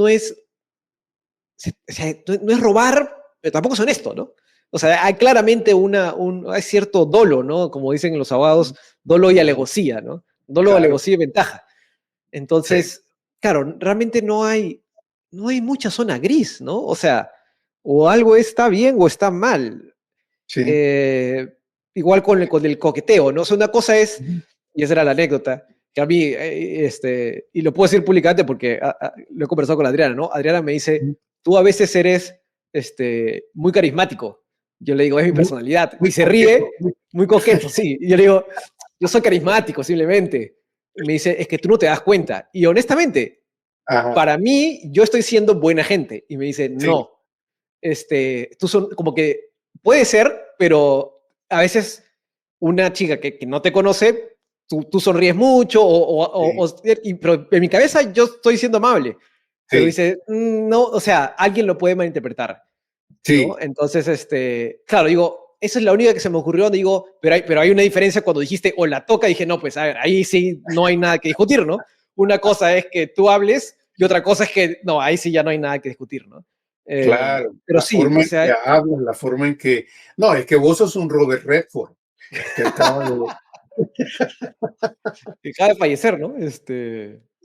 sea, no es robar, pero tampoco es honesto, ¿no? O sea, hay claramente hay cierto dolo, ¿no? Como dicen los abogados, dolo y Ujú. alevosía, ¿no? Dolo, Claro. alevosía y ventaja. Sí. Entonces, claro, realmente no hay mucha zona gris, ¿no? O sea, o algo está bien o está mal. Sí. Eh, Igual con el coqueteo, ¿no? O sea, una cosa es, Ujú, y esa era la anécdota, que a mí, y lo puedo decir públicamente porque lo he conversado con Adriana, ¿no? Adriana me dice, ujú. tú a veces eres muy carismático. Yo le digo, es mi Muy, personalidad. Y muy se ríe, coqueto. Muy. muy coqueto, sí. Y yo le digo, yo soy carismático, simplemente. Y me dice, es que tú no te das cuenta. Y honestamente, Ajá. para mí, yo estoy siendo buena gente. Y me dice, Sí. no, tú son como que puede ser, pero a veces una chica que no te conoce, tú sonríes mucho, Sí. pero en mi cabeza yo estoy siendo amable, pero Sí. dice, no, o sea, alguien lo puede malinterpretar, ¿no? Sí. Entonces, claro, digo, esa es la única que se me ocurrió, digo, pero hay una diferencia cuando dijiste o la toca, dije, no, pues a ver, ahí sí no hay nada que discutir, ¿no? Una cosa es que tú hables y otra cosa es que, no, ahí sí ya no hay nada que discutir, ¿no? Claro. Pero La sí, forma o en que sea, hablas, la forma en que. No, es que vos sos un Robert Redford que acaba de. que acaba de fallecer, ¿no?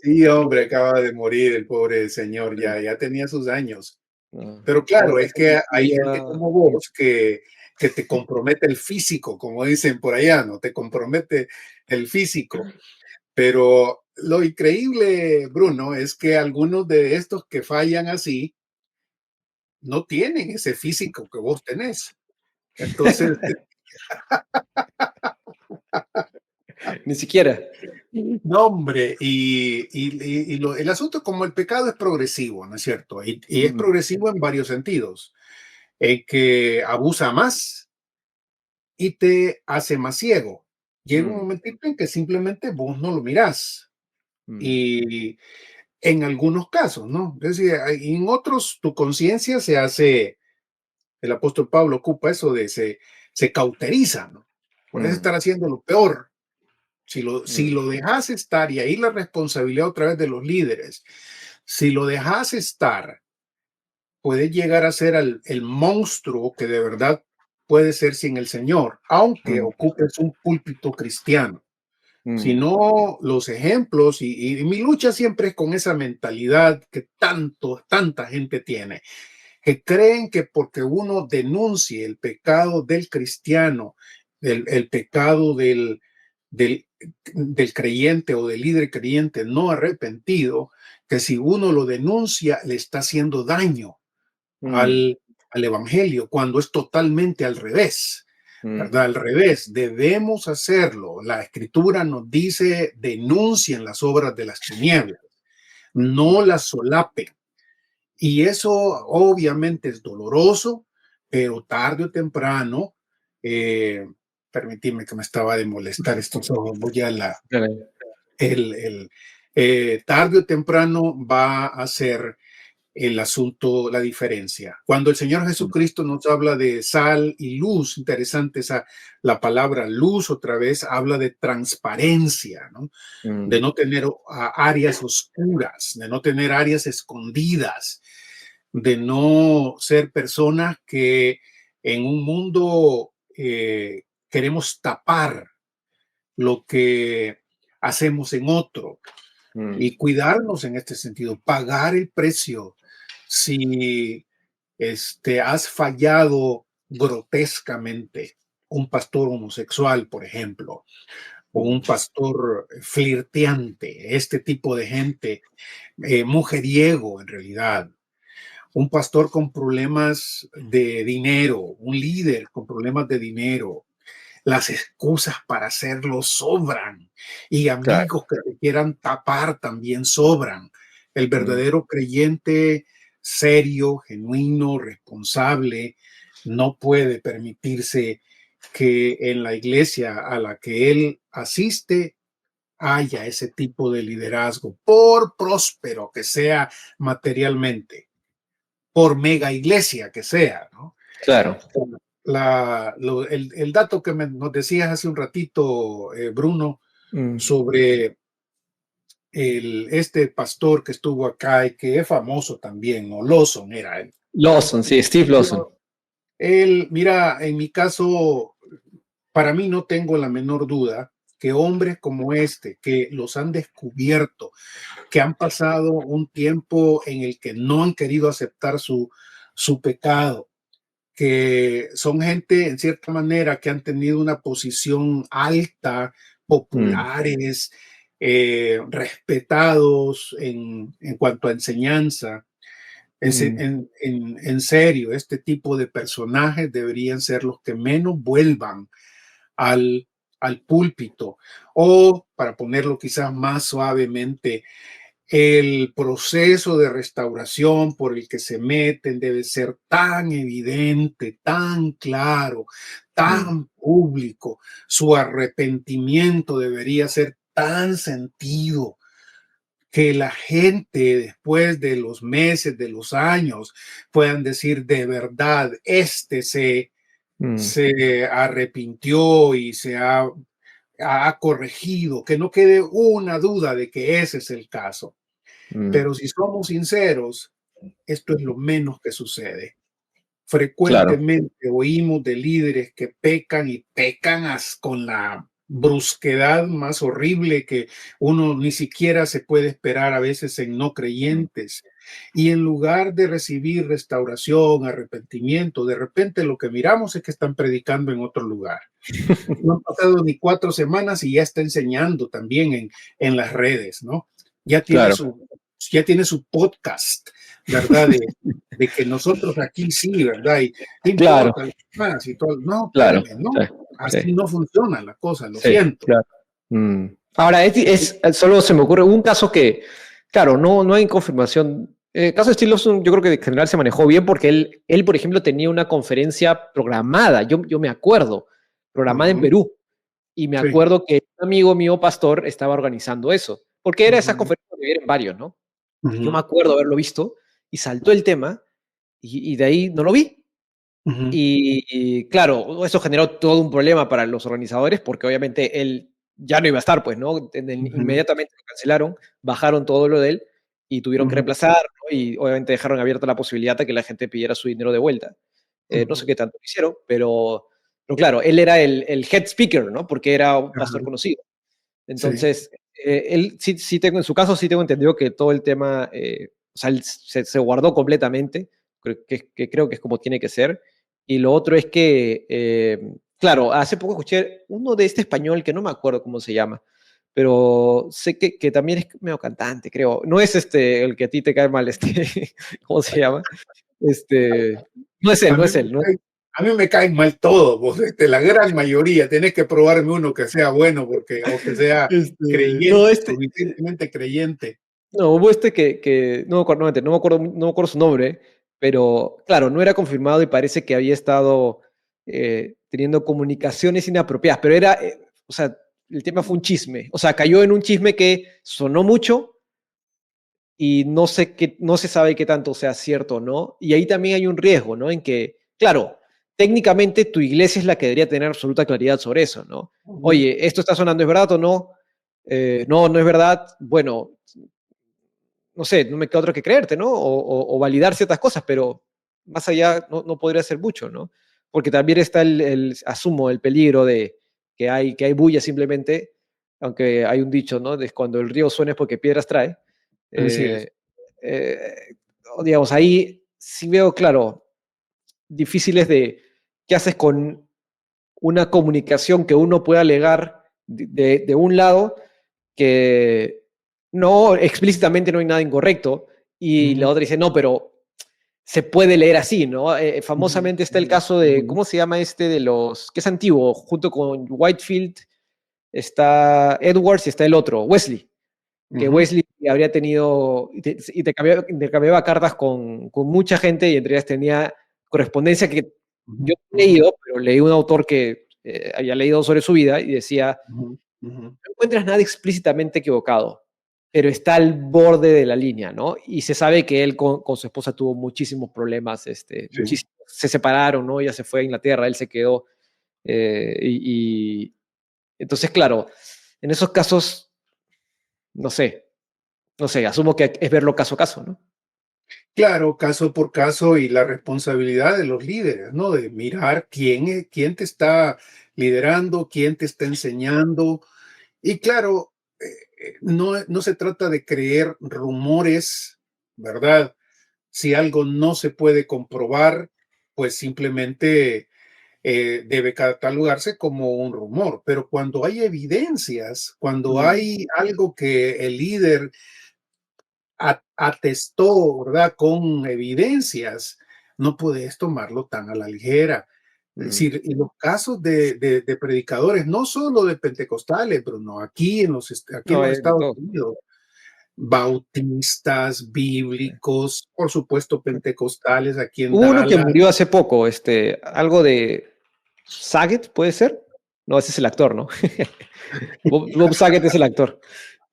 Sí, hombre, acaba de morir el pobre señor, ya tenía sus años. No. Pero Ahora claro, es que hay gente ya- como vos que te compromete el físico, como dicen por allá, ¿no? Te compromete el físico. Pero lo increíble, Bruno, es que algunos de estos que fallan así no tienen ese físico que vos tenés. Entonces, Ni siquiera. no, hombre, el asunto es como el pecado es progresivo, ¿no es cierto? Y es Mm, progresivo en varios sentidos, en que abusa más y te hace más ciego. Llega un mm, momentito en que simplemente vos no lo mirás. mm, Y en algunos casos, ¿no? Es decir, en otros tu conciencia se hace, el apóstol Pablo ocupa eso de se cauteriza, ¿no? Puedes mm, estar haciendo lo peor. Si mm, lo dejas estar, y ahí la responsabilidad otra vez de los líderes, si lo dejas estar, puede llegar a ser el monstruo que de verdad puede ser sin el Señor, aunque mm, ocupes un púlpito cristiano. mm, Sino los ejemplos, y mi lucha siempre es con esa mentalidad que tanta gente tiene, que creen que porque uno denuncie el pecado del cristiano, el pecado del, del creyente o del líder creyente no arrepentido, que si uno lo denuncia le está haciendo daño mm, al evangelio, cuando es totalmente al revés. mm, ¿Verdad? Al revés, debemos hacerlo. La escritura nos dice, denuncien las obras de las tinieblas, no las solapen. Y eso obviamente es doloroso, pero tarde o temprano, eh, permitidme que me estaba de molestar estos ojos, voy a caray. el, el, tarde o temprano va a ser el asunto, la diferencia. Cuando el Señor Jesucristo nos habla de sal y luz, interesante esa, la palabra luz otra vez, habla de transparencia, ¿no? De Mm, no tener áreas oscuras, de no tener áreas escondidas, de no ser personas que en un mundo queremos tapar lo que hacemos en otro mm, y cuidarnos en este sentido, pagar el precio si has fallado grotescamente, un pastor homosexual, por ejemplo, o un mm, pastor flirteante, este tipo de gente, mujeriego en realidad, un pastor con problemas de dinero, un líder con problemas de dinero. Las excusas para hacerlo sobran y claro. amigos que te quieran tapar también sobran. El Mm, verdadero creyente serio, genuino, responsable, no puede permitirse que en la iglesia a la que él asiste haya ese tipo de liderazgo, por próspero que sea materialmente, por mega iglesia que sea, ¿no? claro. El dato que nos decías hace un ratito, Bruno, Mm. sobre este pastor que estuvo acá y que es famoso también, ¿no? Lawson era él. Lawson, sí, Steve Lawson. Él, mira, en mi caso, para mí no tengo la menor duda que hombres como este, que los han descubierto, que han pasado un tiempo en el que no han querido aceptar su pecado, que son gente en cierta manera que han tenido una posición alta, Mm, populares, respetados en cuanto a enseñanza. mm, En serio, este tipo de personajes deberían ser los que menos vuelvan al, al púlpito o, para ponerlo quizás más suavemente, el proceso de restauración por el que se meten debe ser tan evidente, tan claro, mm, tan público. Su arrepentimiento debería ser tan sentido que la gente después de los meses, de los años, puedan decir de verdad, mm, se arrepintió y ha corregido, que no quede una duda de que ese es el caso. mm. Pero si somos sinceros, esto es lo menos que sucede. Claro. Frecuentemente oímos de líderes que pecan y pecan con la brusquedad más horrible que uno ni siquiera se puede esperar a veces en no creyentes. Y en lugar de recibir restauración, arrepentimiento, de repente lo que miramos es que están predicando en otro lugar. No han pasado ni 4 semanas y ya está enseñando también en las redes, ¿no? Ya tiene Claro, su, ya tiene su podcast, ¿verdad? De que nosotros aquí sí, ¿verdad? Y ¿qué claro, importa más y todo. No, claro. espérame, no. Sí, Así sí, no funciona la cosa, lo sí, siento. claro. Mm. Ahora, solo se me ocurre un caso que, claro, no hay confirmación. El caso de Steve Lawson, yo creo que en general se manejó bien porque él, por ejemplo, tenía una conferencia programada, yo me acuerdo, programada en Ujú, Perú. Y me sí. acuerdo que un amigo mío, pastor, estaba organizando eso, porque era esas Ujú, conferencias que eran varios, ¿no? Yo me ujú, acuerdo haberlo visto y saltó el tema y de ahí no lo vi. ujú, Y claro, eso generó todo un problema para los organizadores porque obviamente él ya no iba a estar, pues, ¿no? ujú, Inmediatamente lo cancelaron, bajaron todo lo de él y tuvieron que ujú, reemplazar, ¿no? Y obviamente dejaron abierta la posibilidad de que la gente pidiera su dinero de vuelta. No sé ujú. qué tanto lo hicieron, pero claro, él era el head speaker, ¿no? Porque era un pastor Ajá, conocido. sí. Entonces, él sí tengo, en su caso sí tengo entendido que todo el tema, o sea, él se guardó completamente, que creo que es como tiene que ser. Y lo otro es que, claro, hace poco escuché uno de este español que no me acuerdo cómo se llama, pero sé que también es medio cantante, creo. No es el que a ti te cae mal, ¿cómo se llama? No es él, A no mí es me él, ¿no? caen, a mí me caen mal todos, vos, la gran mayoría. Tenés que probarme uno que sea bueno porque, o que sea No, creyente, suficientemente creyente. no, hubo no me acuerdo, no me acuerdo su nombre, pero claro, no era confirmado y parece que había estado teniendo comunicaciones inapropiadas, pero o sea, el tema fue un chisme, o sea, cayó en un chisme que sonó mucho y no se sabe qué tanto sea cierto o no, y ahí también hay un riesgo, ¿no? En que, claro, técnicamente tu iglesia es la que debería tener absoluta claridad sobre eso, ¿no? Ujú, Oye, ¿esto está sonando es verdad o no? No, no es verdad. Bueno, no sé, no me queda otra que creerte, ¿no? O validar ciertas cosas, pero más allá no podría ser mucho, ¿no? Porque también está asumo, el peligro de que hay bulla simplemente, aunque hay un dicho, ¿no? De cuando el río suena es porque piedras trae. así es. Eh, eh, digamos, ahí sí veo, claro, difíciles de qué haces con una comunicación que uno pueda alegar de un lado que no, explícitamente no hay nada incorrecto, y la Ujú, otra dice, no, pero se puede leer así, ¿no? ujú, Famosamente está el ujú, caso de, ujú, ¿cómo se llama de los, que es antiguo, junto con Whitefield, está Edwards y está el otro, Wesley, que ujú, Wesley habría tenido, intercambiaba cartas con mucha gente y entre ellas tenía correspondencia que yo ujú, no he leído, pero leí un autor que había leído sobre su vida y decía, ujú, ujú. no encuentras nada explícitamente equivocado, pero está al borde de la línea, ¿no? Y se sabe que él con su esposa tuvo muchísimos problemas, Sí. se separaron, ¿no? Ella se fue a Inglaterra, él se quedó. Y entonces, claro, en esos casos, no sé, no sé, asumo que es verlo caso a caso, ¿no? Claro, caso por caso y la responsabilidad de los líderes, ¿no? De mirar quién te está liderando, quién te está enseñando. Y claro, no se trata de creer rumores, ¿verdad? Si algo no se puede comprobar, pues simplemente debe catalogarse como un rumor. Pero cuando hay evidencias, cuando Mm, hay algo que el líder atestó, ¿verdad? Con evidencias, no puedes tomarlo tan a la ligera. Es mm. decir, en los casos de predicadores, no solo de pentecostales, Bruno, aquí en No, los de Estados todo. Unidos, bautistas, bíblicos, por supuesto, pentecostales aquí en Hubo uno que Dallas. murió hace poco, algo de Saget, ¿puede ser? No, ese es el actor, ¿no? Bob Saget es el actor.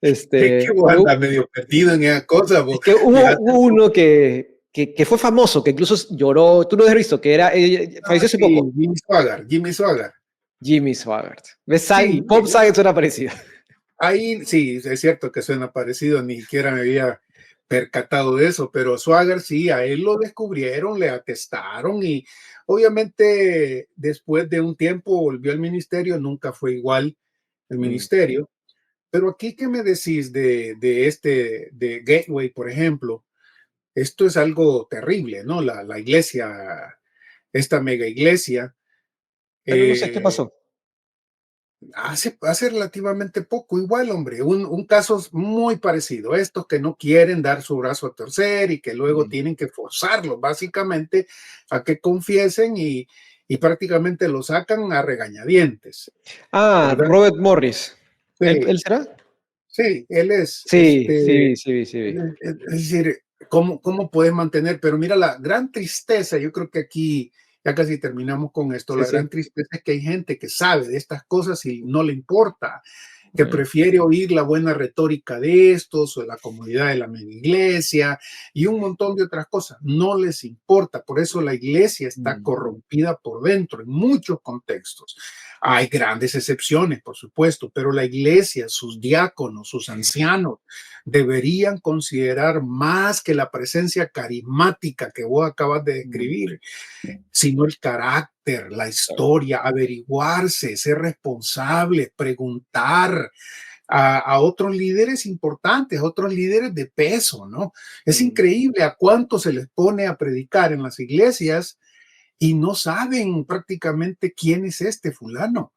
Es que vos Pero andas medio perdido en esa cosa, es vos. que hubo, Ya hace hubo uno que fue famoso, que incluso lloró, tú lo has visto, que falleció hace poco. sí, Jimmy Swaggart, Jimmy Swaggart. Jimmy Swaggart. ¿Ves? Sí, Bob Saget suena parecido. ahí sí, es cierto que suena parecido, ni siquiera me había percatado de eso, pero Swagger sí, a él lo descubrieron, le atestaron y obviamente después de un tiempo volvió al ministerio, nunca fue igual. el ministerio. Pero aquí, ¿qué me decís de Gateway, por ejemplo? Esto es algo terrible, ¿no? La iglesia, esta mega iglesia, Pero no sé qué eh, pasó. hace relativamente poco, igual, hombre, un caso muy parecido. Estos que no quieren dar su brazo a torcer y que luego tienen que forzarlos básicamente a que confiesen y prácticamente lo sacan a regañadientes, Ah, ¿verdad? Robert Morris. ¿Él Sí, será? sí, él es, Sí, sí, sí, sí. es decir, ¿cómo puedes mantener? Pero mira, la gran tristeza, yo creo que aquí ya casi terminamos con esto, Sí, la sí. gran tristeza es que hay gente que sabe de estas cosas y no le importa, que Mm, prefiere oír la buena retórica de estos o de la comunidad de la mega iglesia y un montón de otras cosas. No les importa. Por eso la iglesia está mm, corrompida por dentro en muchos contextos. Hay grandes excepciones, por supuesto, pero la iglesia, sus diáconos, sus ancianos, deberían considerar más que la presencia carismática que vos acabas de mm, describir, sino el carácter, la claro. historia, averiguarse, ser responsable, preguntar a otros líderes importantes, a otros líderes de peso, ¿no? Es Mm, increíble a cuánto se les pone a predicar en las iglesias y no saben prácticamente quién es este fulano,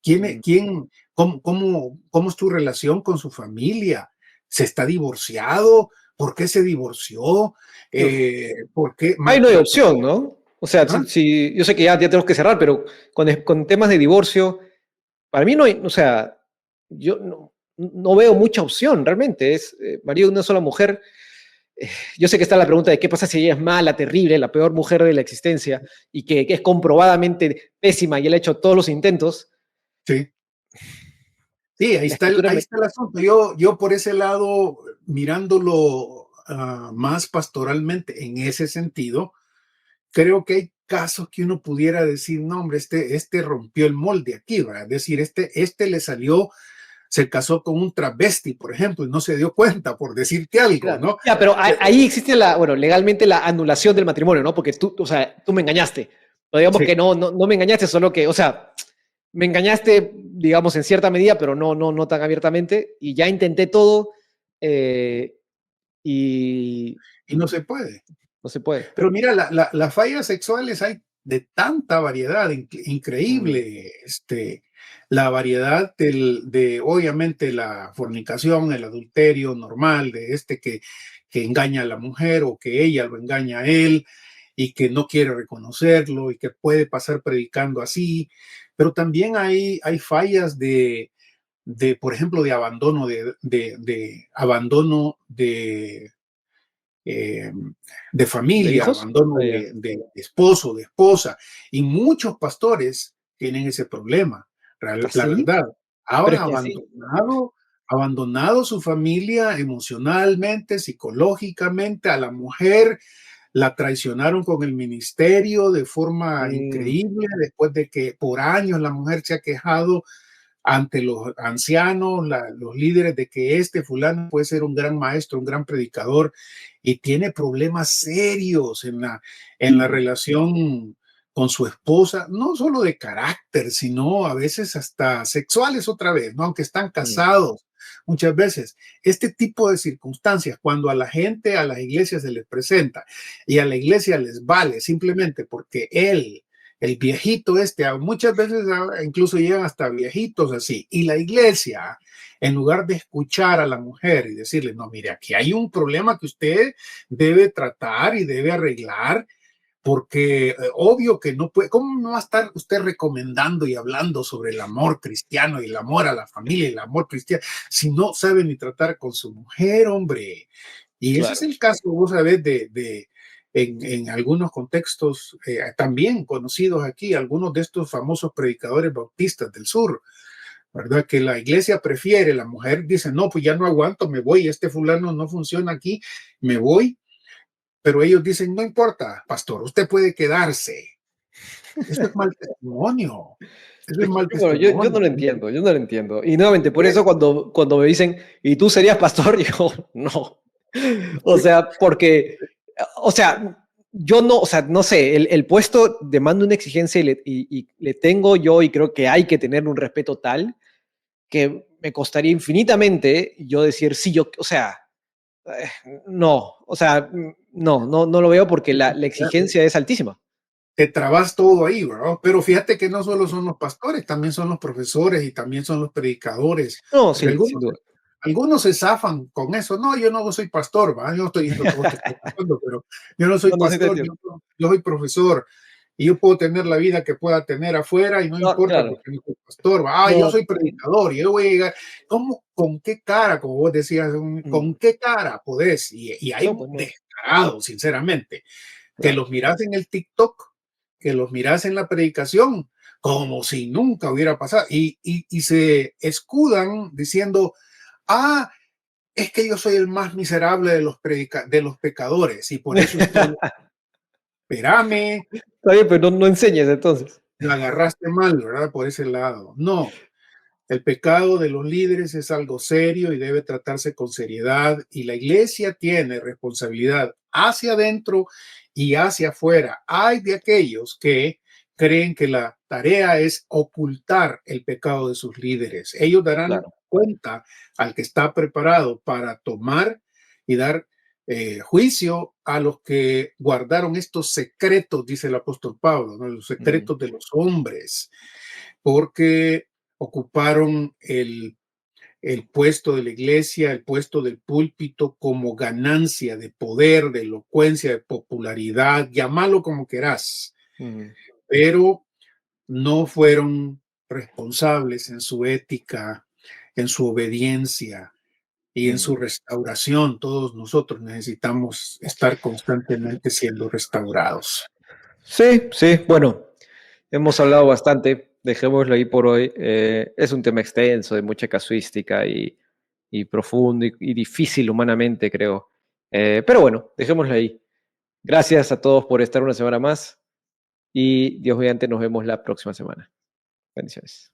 mm. cómo es tu relación con su familia, se está divorciado, por qué se divorció, Uf. por qué Ahí no hay maltrató. opción, ¿no? O sea, ¿Ah? yo sé que ya tenemos que cerrar, pero con temas de divorcio, para mí no hay, o sea, yo no veo mucha opción realmente. Es marido de una sola mujer. Yo sé que está la pregunta de qué pasa si ella es mala, terrible, la peor mujer de la existencia y que es comprobadamente pésima y él ha hecho todos los intentos. Sí. Sí, La escritura ahí me... está el asunto. Yo por ese lado, mirándolo más pastoralmente en ese sentido, creo que hay casos que uno pudiera decir, no, hombre, este rompió el molde aquí, ¿verdad? Es decir, este le salió, se casó con un travesti, por ejemplo, y no se dio cuenta, por decirte algo, Claro. ¿no? Ya, pero Eh, ahí existe bueno, legalmente la anulación del matrimonio, ¿no? Porque tú, o sea, tú me engañaste. No digamos sí, que no me engañaste, solo que, o sea, me engañaste, digamos, en cierta medida, pero no tan abiertamente. Y ya intenté todo eh, y y no se puede. no se puede. Pero mira, las fallas sexuales hay de tanta variedad, Mm, increíble, la variedad obviamente, la fornicación, el adulterio normal, de que engaña a la mujer o que ella lo engaña a él y que no quiere reconocerlo y que puede pasar predicando así, pero también hay fallas por ejemplo, de abandono, de abandono eh, de ¿De familia, hijos? abandono Ah, ya. de esposo, de esposa. Y muchos pastores tienen ese problema, la ¿Así? verdad. Han Pero es que así. abandonado su familia emocionalmente, psicológicamente, a la mujer la traicionaron con el ministerio de forma Mm, increíble, después de que por años la mujer se ha quejado ante los ancianos, los líderes, de que este fulano puede ser un gran maestro, un gran predicador, y tiene problemas serios en la mm, relación con su esposa, no solo de carácter, sino a veces hasta sexuales otra vez, ¿no? Aunque están mm, casados. Muchas veces, este tipo de circunstancias, cuando a la gente, a las iglesias se les presenta y a la iglesia les vale simplemente porque el viejito muchas veces incluso llegan hasta viejitos así. Y la iglesia, en lugar de escuchar a la mujer y decirle, no, mire, aquí hay un problema que usted debe tratar y debe arreglar, porque obvio que no puede, ¿cómo no va a estar usted recomendando y hablando sobre el amor cristiano y el amor a la familia y el amor cristiano si no sabe ni tratar con su mujer, hombre? Y ese es claro. el caso, vos sabés, en algunos contextos también conocidos aquí, algunos de estos famosos predicadores bautistas del sur, ¿verdad? Que la iglesia prefiere, la mujer dice, no, pues ya no aguanto, me voy, este fulano no funciona aquí, me voy, pero ellos dicen, no importa, pastor, usted puede quedarse. Eso es mal testimonio, eso es Es que, mal bueno, yo no testimonio. lo entiendo, yo no lo entiendo. Y nuevamente, por Eh, eso cuando me dicen, ¿y tú serías pastor? Yo, no. O sea, porque, o sea, yo no, o sea, no sé, el puesto demanda una exigencia y le tengo yo y creo que hay que tener un respeto tal que me costaría infinitamente yo decir, sí, yo, o sea, no, o sea, no lo veo porque la exigencia es altísima. te trabas todo ahí, ¿verdad? Pero fíjate que no solo son los pastores, también son los profesores y también son los predicadores, No, porque sí, sin duda. algunos se zafan con eso. No, yo no soy pastor, ¿va? Yo no estoy diciendo que vos te estés pasando, pero yo no soy No, no, sí te pastor, entiendo. yo soy profesor y yo puedo tener la vida que pueda tener afuera y no No, importa claro. porque no soy pastor, ¿va? Ah, yo No, soy predicador y yo voy a llegar. ¿Cómo, con qué cara, como vos decías, con qué cara podés? Y hay no, pues no, descarados, sinceramente, que claro. los mirás en el TikTok, que los mirás en la predicación, como si nunca hubiera pasado, y se escudan diciendo, ah, es que yo soy el más miserable de de los pecadores, y por eso estoy, espérame, Está bien, pero no enseñes entonces. la agarraste mal, ¿verdad? Por ese lado. No, el pecado de los líderes es algo serio y debe tratarse con seriedad y la iglesia tiene responsabilidad hacia adentro y hacia afuera. Hay de aquellos que creen que la tarea es ocultar el pecado de sus líderes. Ellos darán Claro. cuenta al que está preparado para tomar y dar juicio a los que guardaron estos secretos, dice el apóstol Pablo, ¿no? Los Mm, secretos de los hombres, porque ocuparon el puesto de la iglesia, el puesto del púlpito como ganancia de poder, de elocuencia, de popularidad, llámalo como querás, mm, pero no fueron responsables en su ética, en su obediencia y en mm. su restauración. Todos nosotros necesitamos estar constantemente siendo restaurados. Sí, sí, bueno, hemos hablado bastante, dejémoslo ahí por hoy. Es un tema extenso, de mucha casuística y profundo y difícil humanamente, creo. Pero bueno, dejémoslo ahí. Gracias a todos por estar una semana más y Dios mediante nos vemos la próxima semana. Bendiciones.